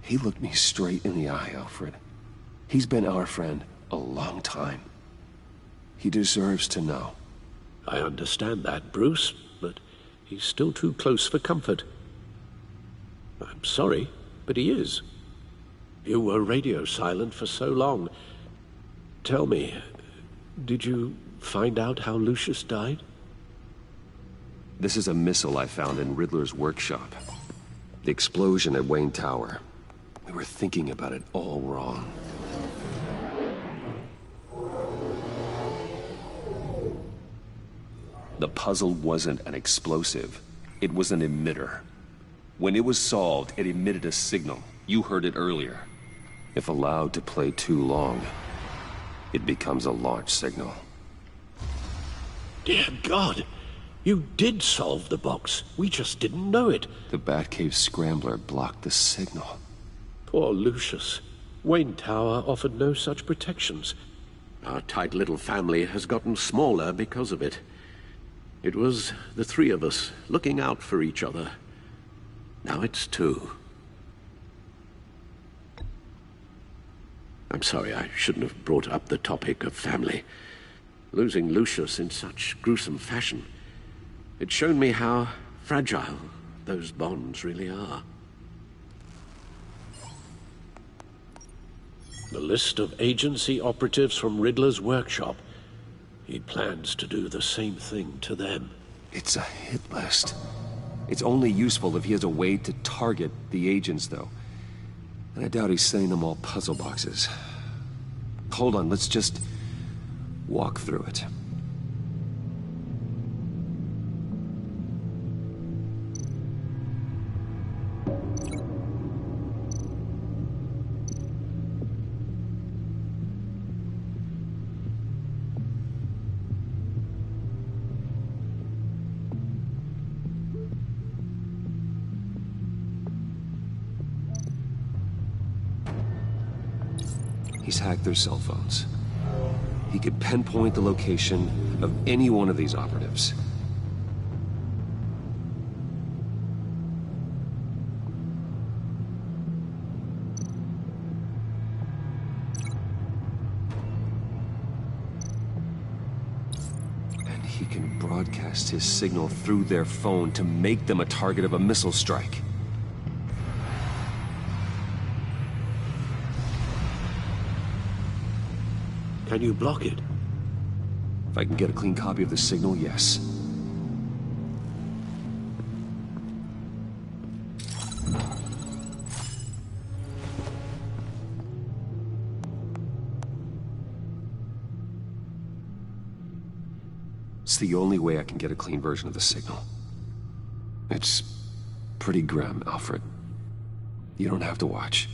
He looked me straight in the eye, Alfred. He's been our friend a long time. He deserves to know. I understand that, Bruce, but he's still too close for comfort. I'm sorry, but he is. You were radio silent for so long. Tell me, did you find out how Lucius died? This is a missile I found in Riddler's workshop. The explosion at Wayne Tower. We were thinking about it all wrong. The puzzle wasn't an explosive. It was an emitter. When it was solved, it emitted a signal. You heard it earlier. If allowed to play too long, it becomes a launch signal. Dear God! You did solve the box. We just didn't know it. The Batcave scrambler blocked the signal. Poor Lucius. Wayne Tower offered no such protections. Our tight little family has gotten smaller because of it. It was the three of us looking out for each other. Now it's two. I'm sorry, I shouldn't have brought up the topic of family. Losing Lucius in such gruesome fashion, it's shown me how fragile those bonds really are. The list of agency operatives from Riddler's workshop. He plans to do the same thing to them. It's a hit list. It's only useful if he has a way to target the agents, though. And I doubt he's sending them all puzzle boxes. Hold on, let's just walk through it. He's hacked their cell phones. He could pinpoint the location of any one of these operatives. And he can broadcast his signal through their phone to make them a target of a missile strike. Can you block it? If I can get a clean copy of the signal, yes. It's the only way I can get a clean version of the signal. It's pretty grim, Alfred. You don't have to watch.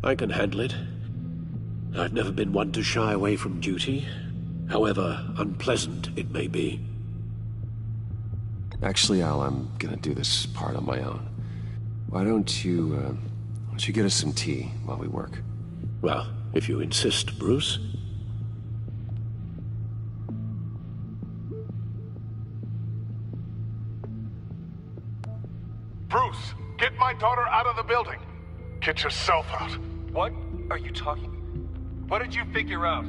I can handle it. I've never been one to shy away from duty, however unpleasant it may be. Actually, Al, I'm gonna do this part on my own. Why don't you get us some tea while we work? Well, if you insist, Bruce. Bruce, get my daughter out of the building. Get yourself out. What are you talking? What did you figure out?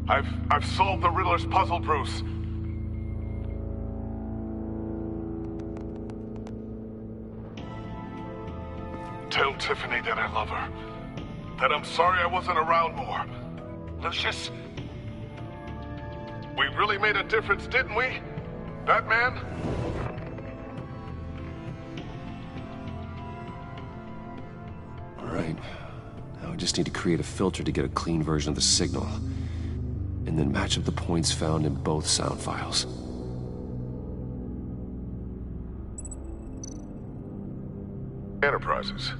I've solved the Riddler's puzzle, Bruce. Tell Tiffany that I love her. That I'm sorry I wasn't around more. Lucius? We really made a difference, didn't we? Batman? All right. Now I just need to create a filter to get a clean version of the signal. And then match up the points found in both sound files. Enterprises.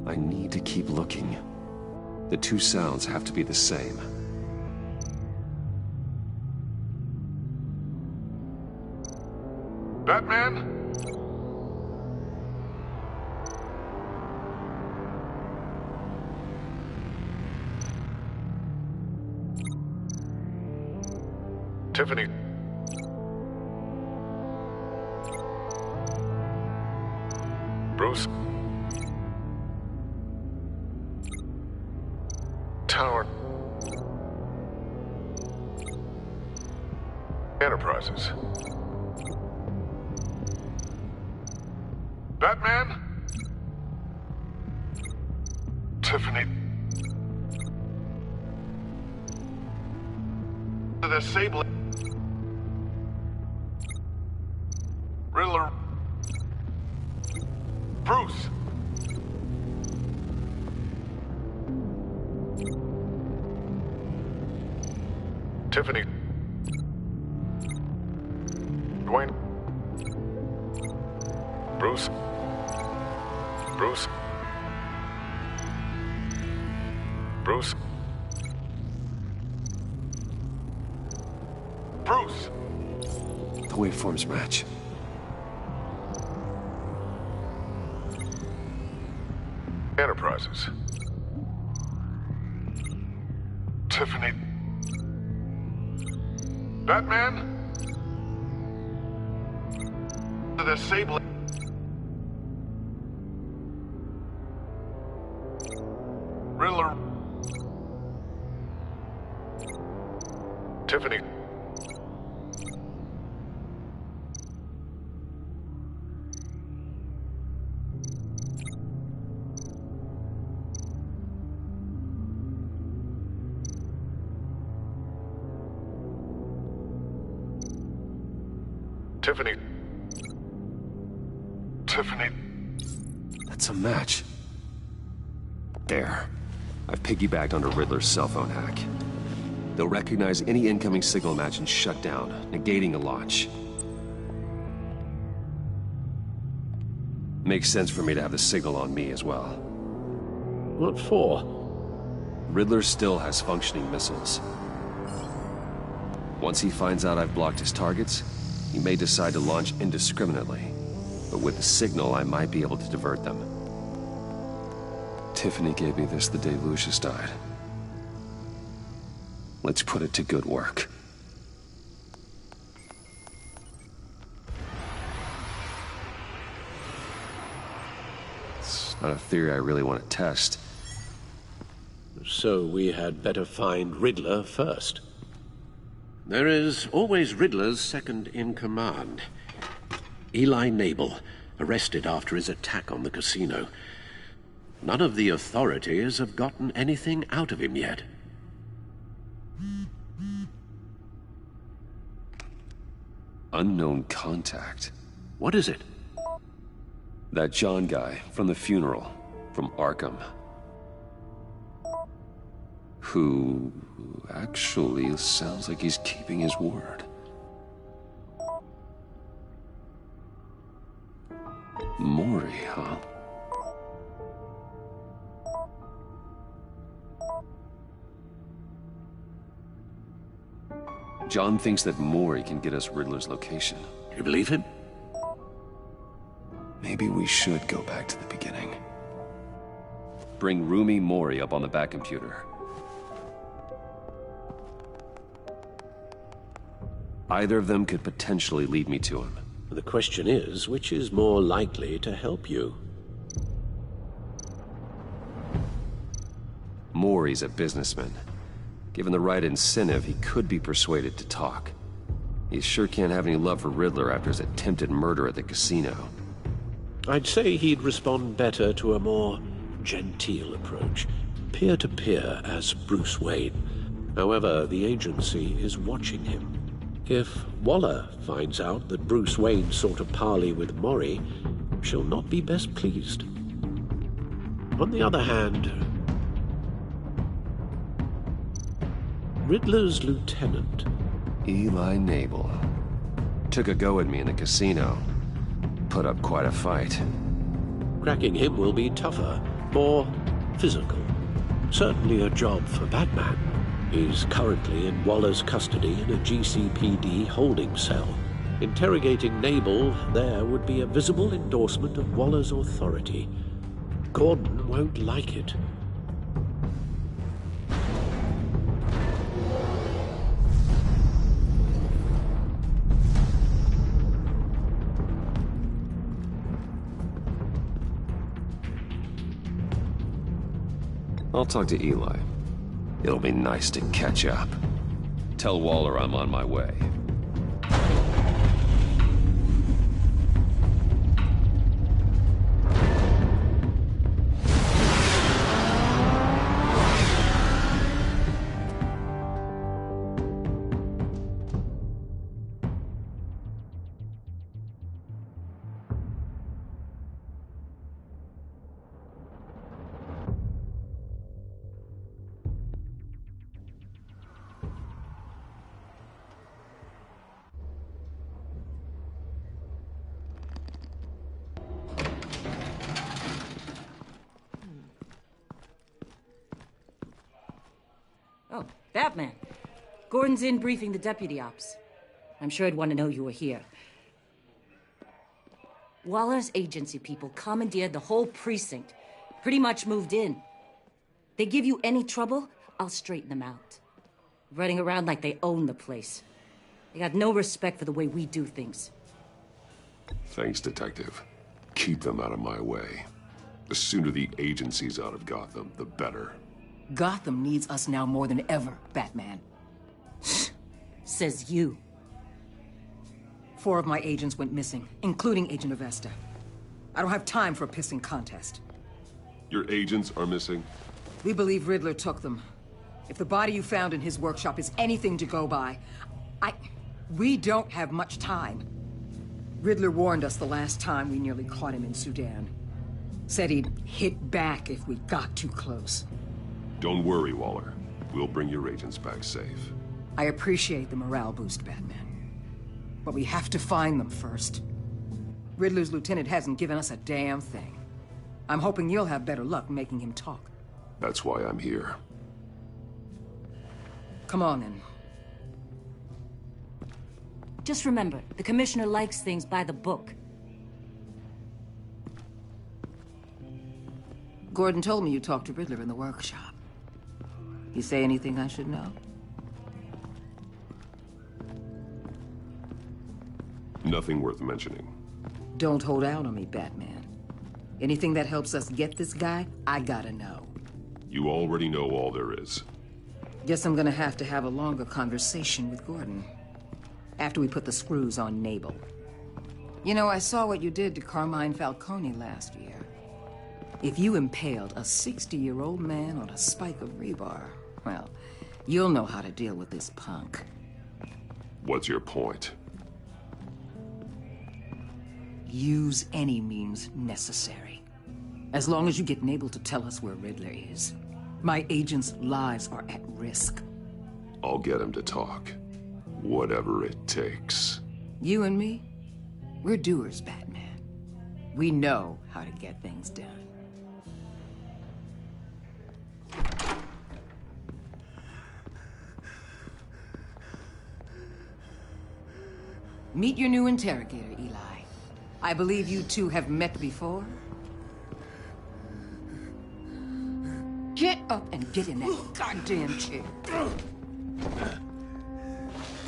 I need to keep looking. The two sounds have to be the same. Batman? Tiffany. Bruce. Tower. Enterprises. Batman? Tiffany. The disabling. Riddler. Bruce. Tiffany. Dwayne. Bruce. Bruce. Bruce. Bruce. The waveforms match. Enterprises. Tiffany. Batman? The disabling. Riddler. Tiffany. Tiffany. Tiffany. That's a match. There. I've piggybacked onto Riddler's cell phone hack. They'll recognize any incoming signal match and shut down, negating a launch. Makes sense for me to have the signal on me as well. What for? Riddler still has functioning missiles. Once he finds out I've blocked his targets, he may decide to launch indiscriminately. But with the signal, I might be able to divert them. Tiffany gave me this the day Lucius died. Let's put it to good work. It's not a theory I really want to test. So we had better find Riddler first. There is always Riddler's second-in-command. Eli Nabel, arrested after his attack on the casino. None of the authorities have gotten anything out of him yet. Unknown contact. What is it? That John guy from the funeral, from Arkham. Who actually sounds like he's keeping his word. Mori, huh? John thinks that Mori can get us Riddler's location. You believe him? Maybe we should go back to the beginning. Bring Rumi Mori up on the back computer. Either of them could potentially lead me to him. The question is, which is more likely to help you? Maury's a businessman. Given the right incentive, he could be persuaded to talk. He sure can't have any love for Riddler after his attempted murder at the casino. I'd say he'd respond better to a more genteel approach, peer-to-peer as Bruce Wayne. However, the agency is watching him. If Waller finds out that Bruce Wayne sought a parley with Maury, she'll not be best pleased. On the other hand, Riddler's lieutenant, Eli Nabel, took a go at me in the casino. Put up quite a fight. Cracking him will be tougher, more physical. Certainly a job for Batman. He's currently in Waller's custody in a GCPD holding cell. Interrogating Nabel there would be a visible endorsement of Waller's authority. Gordon won't like it. I'll talk to Eli. It'll be nice to catch up. Tell Waller I'm on my way. Oh, Batman. Gordon's in briefing the deputy ops. I'm sure I'd want to know you were here. Waller's agency people commandeered the whole precinct. Pretty much moved in. They give you any trouble, I'll straighten them out. Running around like they own the place. They got no respect for the way we do things. Thanks, Detective. Keep them out of my way. The sooner the agency's out of Gotham, the better. Gotham needs us now more than ever, Batman. Says you. 4 of my agents went missing, including Agent Avesta. I don't have time for a pissing contest. Your agents are missing? We believe Riddler took them. If the body you found in his workshop is anything to go by, we don't have much time. Riddler warned us the last time we nearly caught him in Sudan. Said he'd hit back if we got too close. Don't worry, Waller. We'll bring your agents back safe. I appreciate the morale boost, Batman. But we have to find them first. Riddler's lieutenant hasn't given us a damn thing. I'm hoping you'll have better luck making him talk. That's why I'm here. Come on, then. Just remember, the commissioner likes things by the book. Gordon told me you talked to Riddler in the workshop. You say anything I should know? Nothing worth mentioning. Don't hold out on me, Batman. Anything that helps us get this guy, I gotta know. You already know all there is. Guess I'm gonna have to have a longer conversation with Gordon. After we put the screws on Nabel. You know, I saw what you did to Carmine Falcone last year. If you impaled a 60-year-old man on a spike of rebar, well, you'll know how to deal with this punk. What's your point? Use any means necessary. As long as you get Nabel to tell us where Riddler is. My agents' lives are at risk. I'll get him to talk. Whatever it takes. You and me, we're doers, Batman. We know how to get things done. Meet your new interrogator, Eli. I believe you two have met before? Get up and get in that goddamn chair.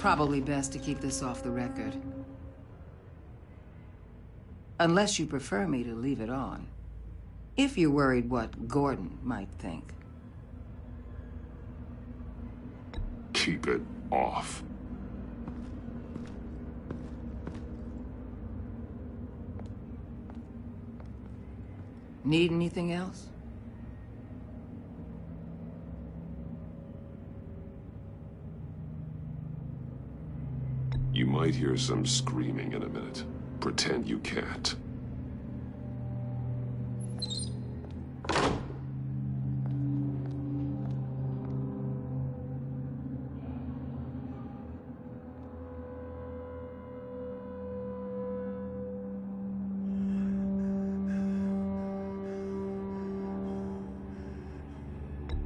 probably best to keep this off the record. Unless you prefer me to leave it on. If you're worried what Gordon might think. Keep it off. Need anything else? You might hear some screaming in a minute. Pretend you can't.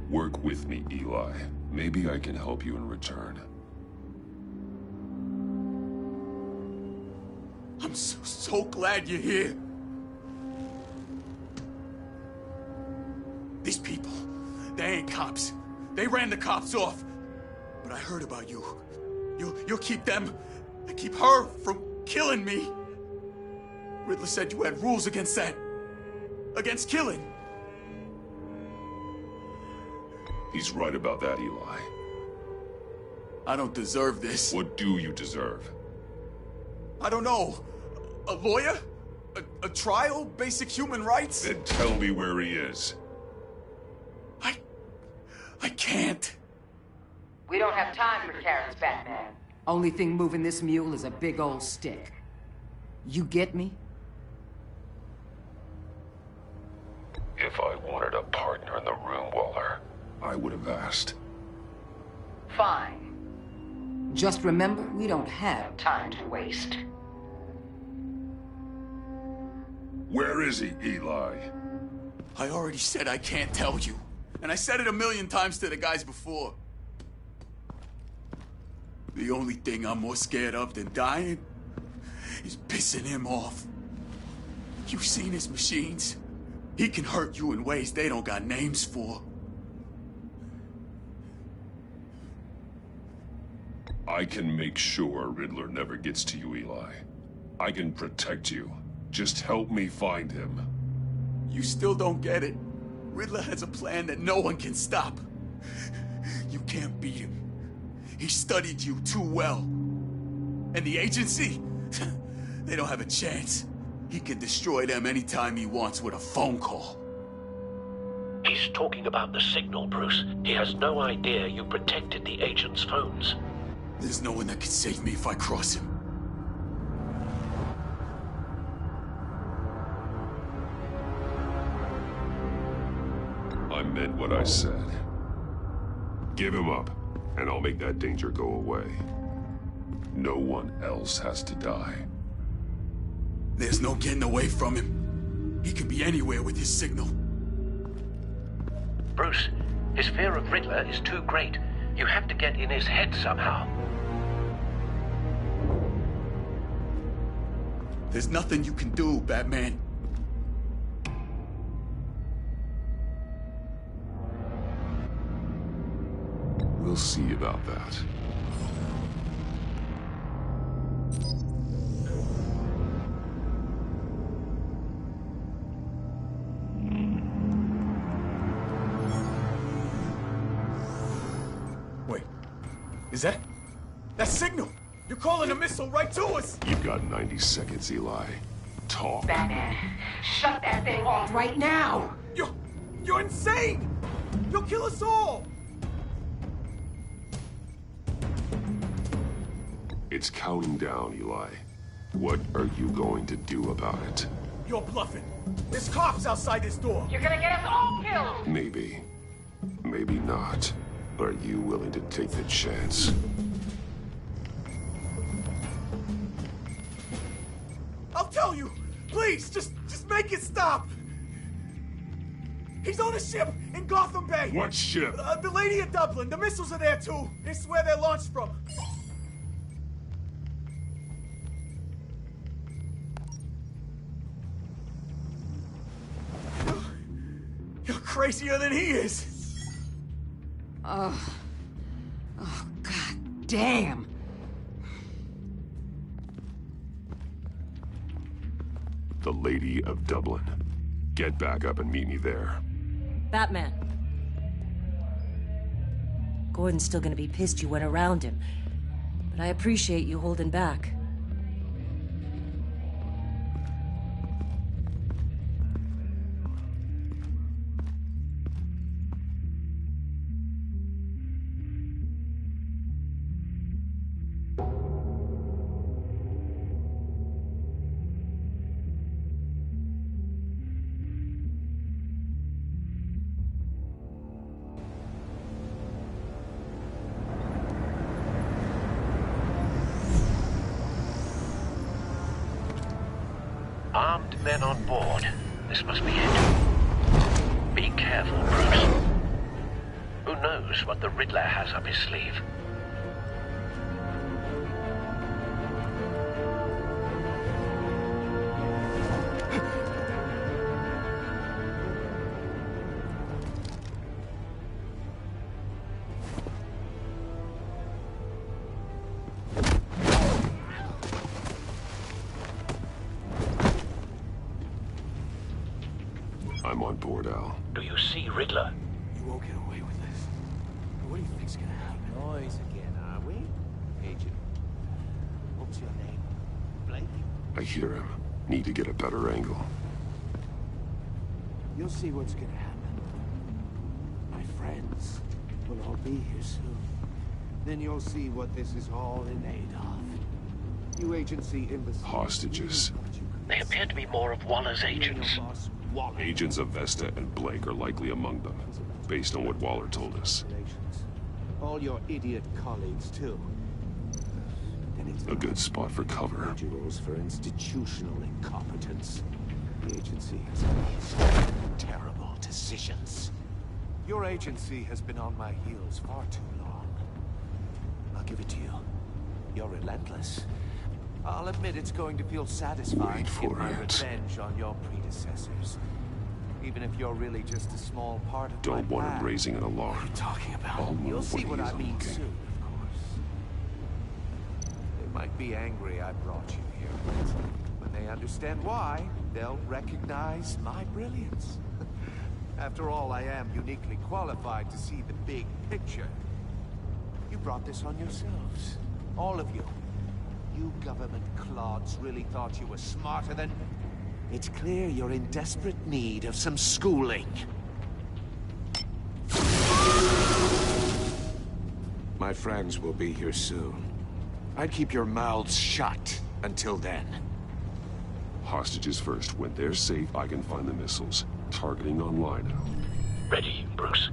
Work with me, Eli. Maybe I can help you in return. I'm so glad you're here. These people, they ain't cops. They ran the cops off. But I heard about you. You'll keep them, keep her from killing me. Riddler said you had rules against that. Against killing. He's right about that, Eli. I don't deserve this. What do you deserve? I don't know. A lawyer? A trial? Basic human rights? Then tell me where he is. I can't. We don't have time for Karen's Batman. Only thing moving this mule is a big old stick. You get me? If I wanted a partner in the room, Waller, I would have asked. Fine. Just remember, we don't have time to waste. Where is he, Eli? I already said I can't tell you. And I said it 1,000,000 times to the guys before. The only thing I'm more scared of than dying is pissing him off. You've seen his machines. He can hurt you in ways they don't got names for. I can make sure Riddler never gets to you, Eli. I can protect you. Just help me find him. You still don't get it. Riddler has a plan that no one can stop. You can't beat him. He studied you too well. And the agency? They don't have a chance. He can destroy them anytime he wants with a phone call. He's talking about the signal, Bruce. He has no idea you protected the agent's phones. There's no one that can save me if I cross him. I meant what I said. Give him up, and I'll make that danger go away. No one else has to die. There's no getting away from him. He can be anywhere with his signal. Bruce, his fear of Riddler is too great. You have to get in his head somehow. There's nothing you can do, Batman. We'll see about that. Wait, is that signal? You're calling a missile right to us! You've got 90 seconds, Eli. Talk. Batman, shut that thing off right now! You're insane! You'll kill us all! It's counting down, Eli. What are you going to do about it? You're bluffing. There's cops outside this door. You're gonna get us all killed! Maybe. Maybe not. Are you willing to take the chance? I'll tell you! Please, just make it stop! He's on a ship in Gotham Bay! What ship? The Lady of Dublin. The missiles are there, too. It's where they're launched from. You're crazier than he is. Oh, God damn. Lady of Dublin. Get back up and meet me there. Batman. Gordon's still gonna be pissed you went around him, but I appreciate you holding back. Armed men on board. This must be it. Be careful, Bruce. Who knows what the Riddler has up his sleeve? I'm on board, Al. Do you see Riddler? You won't get away with this. What do you think's gonna happen? Noise again, are we? Agent. What's your name? Blake? I hear him. Need to get a better angle. You'll see what's gonna happen. My friends will all be here soon. Then you'll see what this is all in aid of. You agency imbeciles. Hostages. They appear to be more of Waller's agents. Agents of Vesta and Blake are likely among them, based on what Waller told us. All your idiot colleagues, too. Then it's A good spot for cover. individuals for institutional incompetence. The agency has made some terrible decisions. Your agency has been on my heels far too long. I'll give it to you. You're relentless. I'll admit it's going to feel satisfying to get my revenge on your predecessors. Even if you're really just a small part of Don't my want plan. him raising an alarm. What are you talking about? I'll know You'll see when what he's I mean looking. soon, of course. They might be angry I brought you here, but when they understand why, they'll recognize my brilliance. After all, I am uniquely qualified to see the big picture. You brought this on yourselves. All of you. You government clods really thought you were smarter than... It's clear you're in desperate need of some schooling. My friends will be here soon. I'd keep your mouths shut until then. Hostages first. When they're safe, I can find the missiles. Targeting online. Ready, Bruce.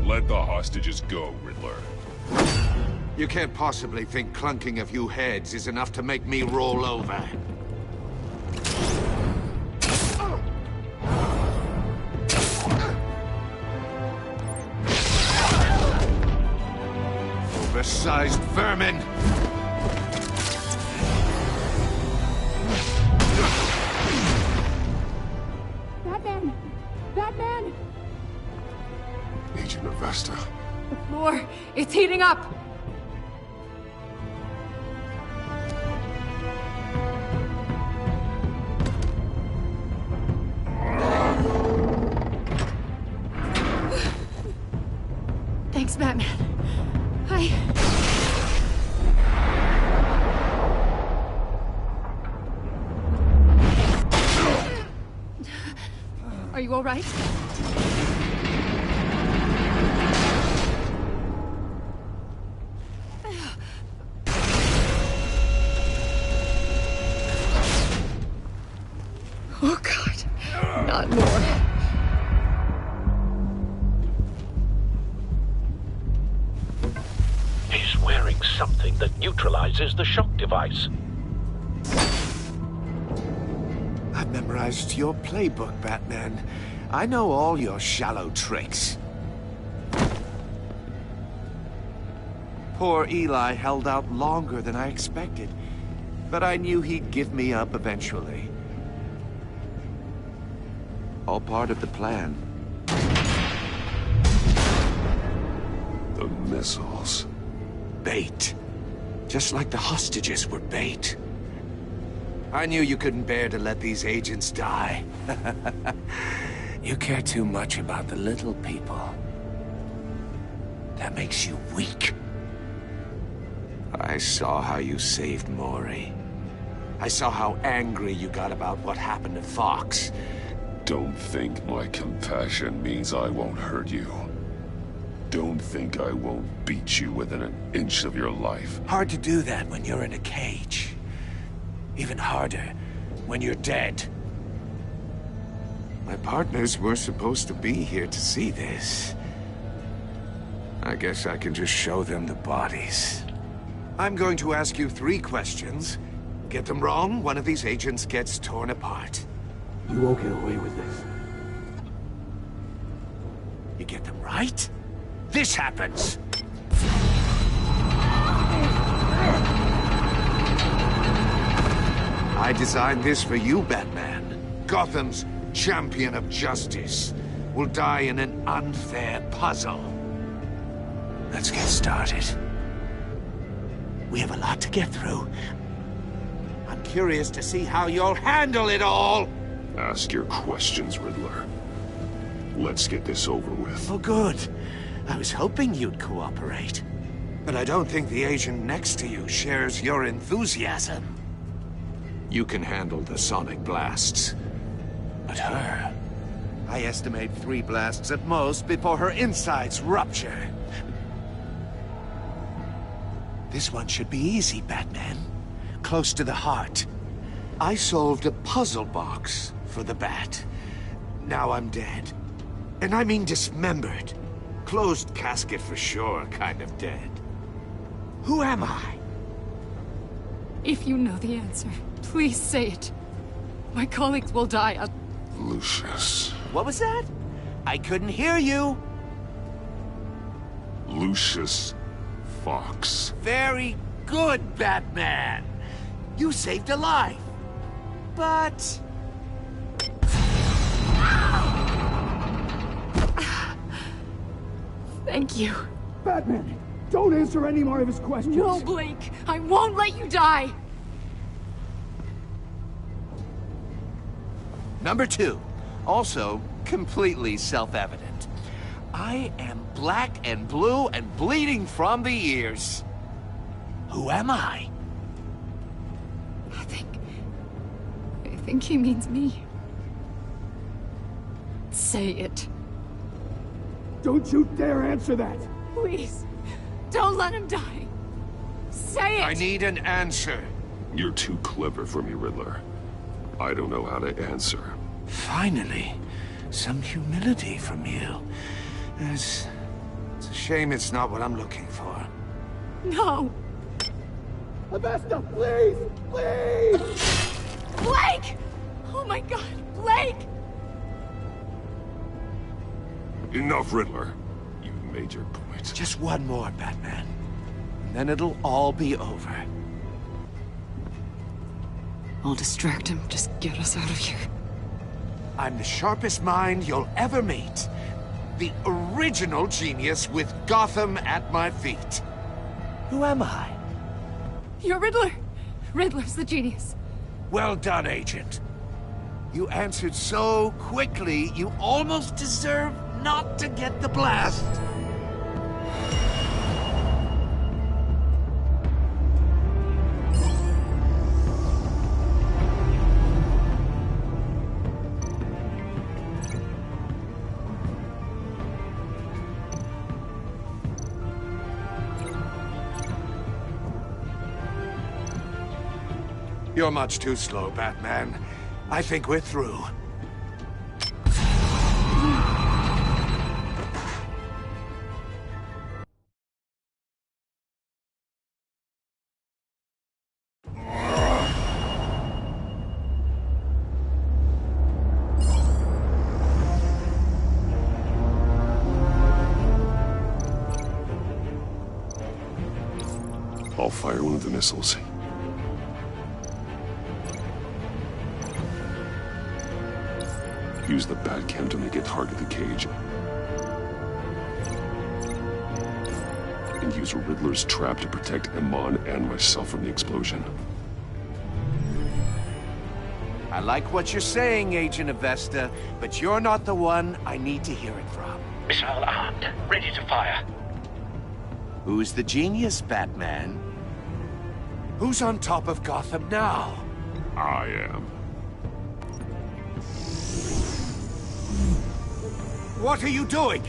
Let the hostages go, Riddler. You can't possibly think clunking a few heads is enough to make me roll over. Oversized vermin! Batman! Batman! Agent of Vesta. The floor, it's heating up! Thanks, Batman. Are you all right? Oh, God. Not more. He's wearing something that neutralizes the shock device. I've memorized your playbook, Batman. I know all your shallow tricks. Poor Eli held out longer than I expected, but I knew he'd give me up eventually. All part of the plan. The missiles. Bait. Just like the hostages were bait. I knew you couldn't bear to let these agents die. You care too much about the little people. That makes you weak. I saw how you saved Maury. I saw how angry you got about what happened to Fox. Don't think my compassion means I won't hurt you. Don't think I won't beat you within an inch of your life. Hard to do that when you're in a cage. Even harder when you're dead. My partners were supposed to be here to see this. I guess I can just show them the bodies. I'm going to ask you 3 questions. Get them wrong, one of these agents gets torn apart. You won't get away with this. You get them right, this happens. I designed this for you, Batman. Gotham's champion of justice will die in an unfair puzzle. Let's get started. We have a lot to get through. I'm curious to see how you'll handle it all. Ask your questions, Riddler. Let's get this over with. Oh, good. I was hoping you'd cooperate. But I don't think the agent next to you shares your enthusiasm. You can handle the sonic blasts. But her... I estimate 3 blasts at most before her insides rupture. This one should be easy, Batman. Close to the heart. I solved a puzzle box for the Bat. Now I'm dead. And I mean dismembered. Closed casket for sure, kind of dead. Who am I? If you know the answer, please say it. My colleagues will die. Lucius. What was that? I couldn't hear you. Lucius Fox. Very good, Batman. You saved a life. But... Thank you. Batman, don't answer any more of his questions. No, Blake. I won't let you die. Number 2. Also, completely self-evident. I am black and blue and bleeding from the ears. Who am I? I think he means me. Say it. Don't you dare answer that! Please, don't let him die. Say it! I need an answer. You're too clever for me, Riddler. I don't know how to answer. Finally, some humility from you. It's a shame it's not what I'm looking for. No! Avesta, please! Please! Blake! Oh my God, Blake! Enough, Riddler. You've made your point. Just one more, Batman. And then it'll all be over. I'll distract him. Just get us out of here. I'm the sharpest mind you'll ever meet. The original genius with Gotham at my feet. Who am I? You're Riddler. Riddler's the genius. Well done, Agent. You answered so quickly, you almost deserve not to get the blast. You're much too slow, Batman. I think we're through. I'll fire one of the missiles. Use the Batcam to make it target the cage. And use Riddler's trap to protect Iman and myself from the explosion. I like what you're saying, Agent Avesta, but you're not the one I need to hear it from. Missile armed, ready to fire. Who's the genius, Batman? Who's on top of Gotham now? I am. What are you doing?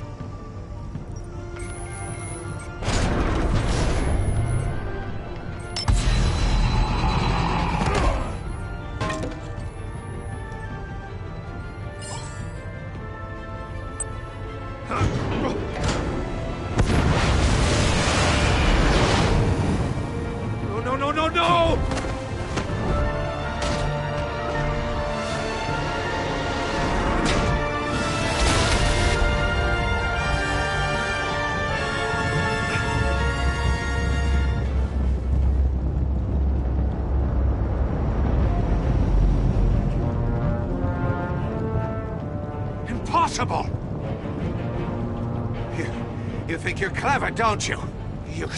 No! Impossible! You think you're clever, don't you? You...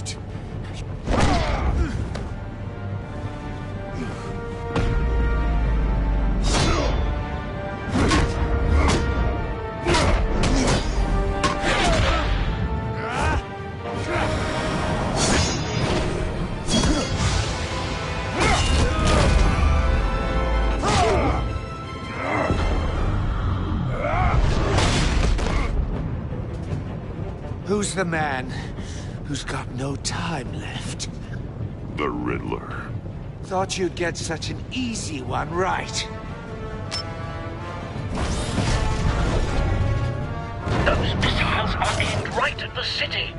Who's the man who's got no time left? The Riddler. Thought you'd get such an easy one right. Those missiles are aimed right at the city.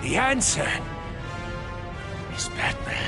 The answer is Batman.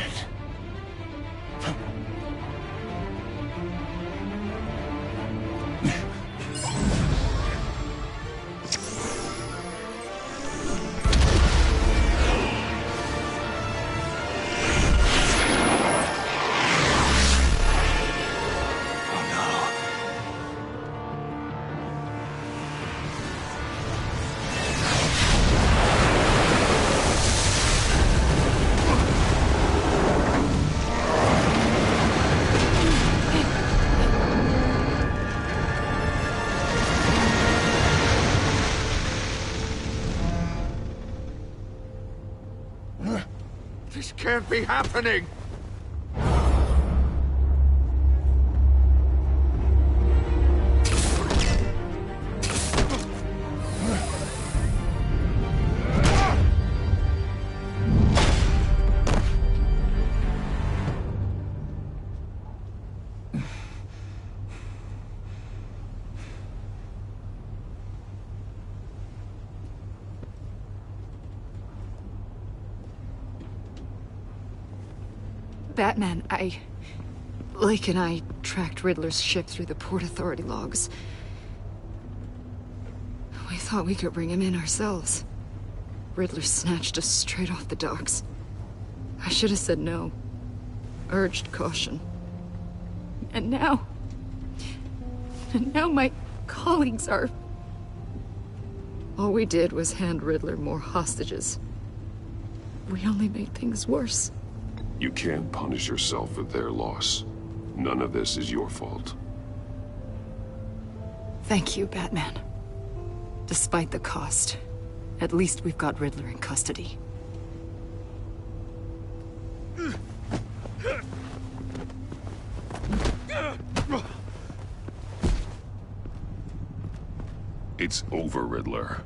This can't be happening! Batman, Lake and I tracked Riddler's ship through the Port Authority logs. We thought we could bring him in ourselves. Riddler snatched us straight off the docks. I should have said no. Urged caution. And now my colleagues are... All we did was hand Riddler more hostages. We only made things worse. You can't punish yourself for their loss. None of this is your fault. Thank you, Batman. Despite the cost, at least we've got Riddler in custody. It's over, Riddler.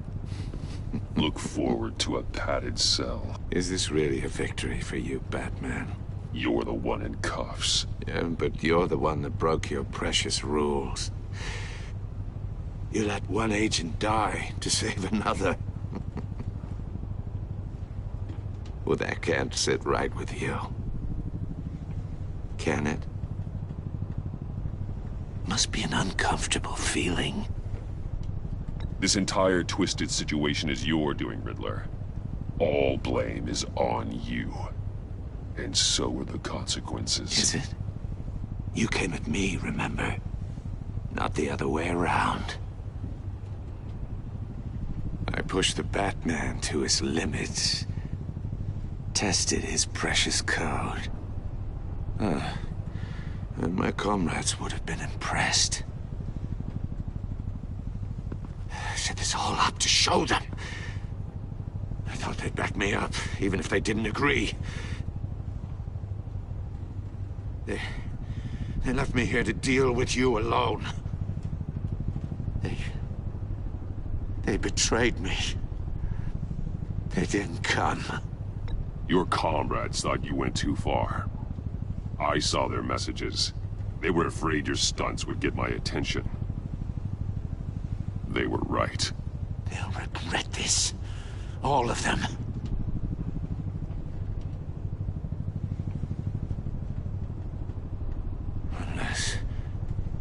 Look forward to a padded cell. Is this really a victory for you, Batman? You're the one in cuffs. Yeah, but you're the one that broke your precious rules. You let one agent die to save another. Well, that can't sit right with you. Can it? Must be an uncomfortable feeling. This entire twisted situation is your doing, Riddler. All blame is on you. And so are the consequences. Is it? You came at me, remember? not the other way around. I pushed the Batman to his limits, tested his precious code. And my comrades would have been impressed. I set this all up to show them. I thought they'd back me up, even if they didn't agree. They left me here to deal with you alone. They betrayed me. They didn't come. Your comrades thought you went too far. I saw their messages. They were afraid your stunts would get my attention. They were right. They'll regret this. All of them.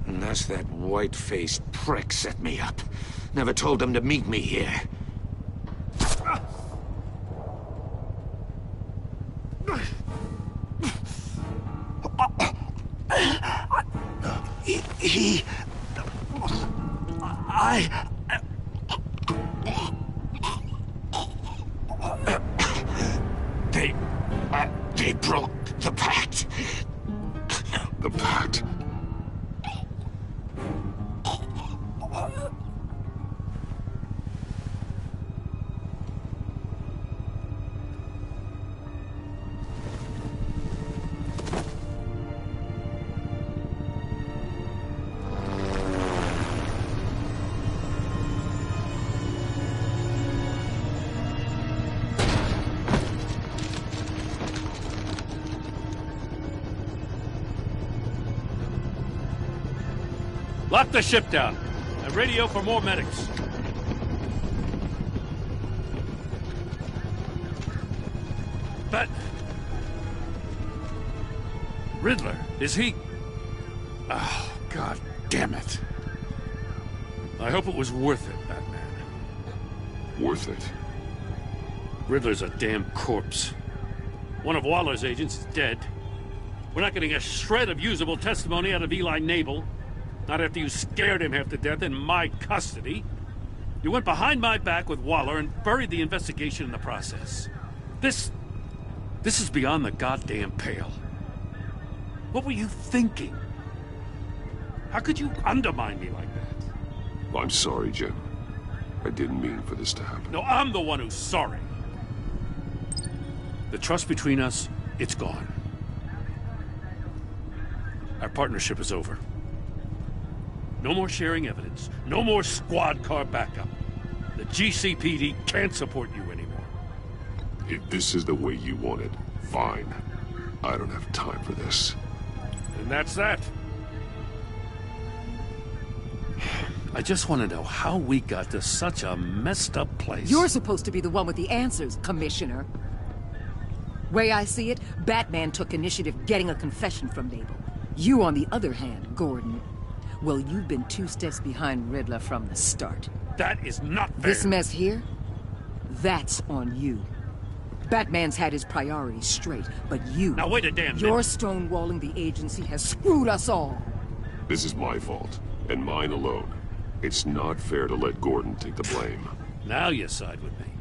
Unless that white-faced prick set me up. Never told them to meet me here. They broke the pact. The pact? Lock the ship down and radio for more medics. But Riddler, is he? Oh, God damn it. I hope it was worth it, Batman. Worth it? Riddler's a damn corpse. One of Waller's agents is dead. We're not getting a shred of usable testimony out of Eli Nabel. Not after you scared him half to death in my custody. You went behind my back with Waller and buried the investigation in the process. This is beyond the goddamn pale. What were you thinking? How could you undermine me like that? I'm sorry, Jim. I didn't mean for this to happen. No, I'm the one who's sorry. The trust between us, it's gone. Our partnership is over. No more sharing evidence. No more squad car backup. The GCPD can't support you anymore. If this is the way you want it, fine. I don't have time for this. And that's that. I just want to know how we got to such a messed up place. You're supposed to be the one with the answers, Commissioner. Way I see it, Batman took initiative getting a confession from Nabel. You, on the other hand, Gordon, well, you've been 2 steps behind Riddler from the start. That is not fair. This mess here, that's on you. Batman's had his priorities straight, but you... Now wait a damn minute. Your stonewalling the agency has screwed us all. This is my fault, and mine alone. It's not fair to let Gordon take the blame. Now you side with me.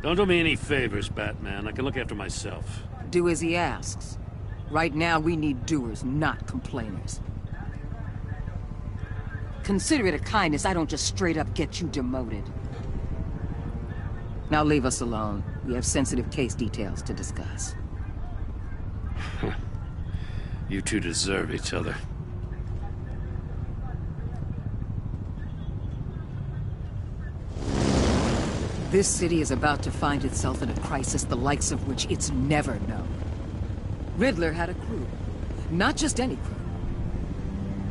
Don't do me any favors, Batman. I can look after myself. Do as he asks. Right now, we need doers, not complainers. Consider it a kindness I don't just straight up get you demoted. Now leave us alone. We have sensitive case details to discuss. You two deserve each other. This city is about to find itself in a crisis the likes of which it's never known. Riddler had a crew. Not just any crew.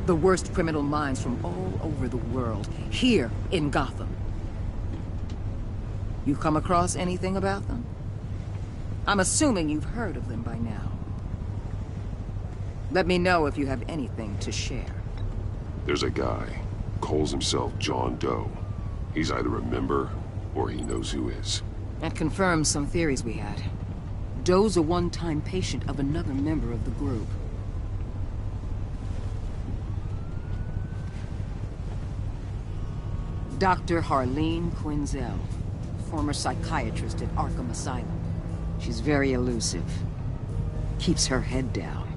The worst criminal minds from all over the world, here in Gotham. You come across anything about them? I'm assuming you've heard of them by now. Let me know if you have anything to share. There's a guy, calls himself John Doe. He's either a member, or he knows who is. That confirms some theories we had. Doe's a one-time patient of another member of the group. Dr. Harleen Quinzel, former psychiatrist at Arkham Asylum. She's very elusive. Keeps her head down.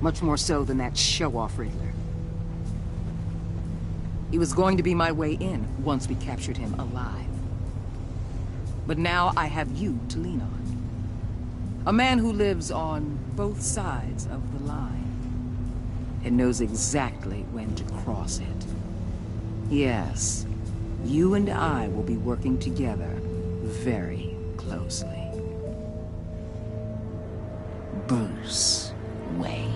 Much more so than that show-off Riddler. He was going to be my way in once we captured him alive. But now I have you to lean on. A man who lives on both sides of the line and knows exactly when to cross it. Yes, you and I will be working together very closely. Bruce Wayne.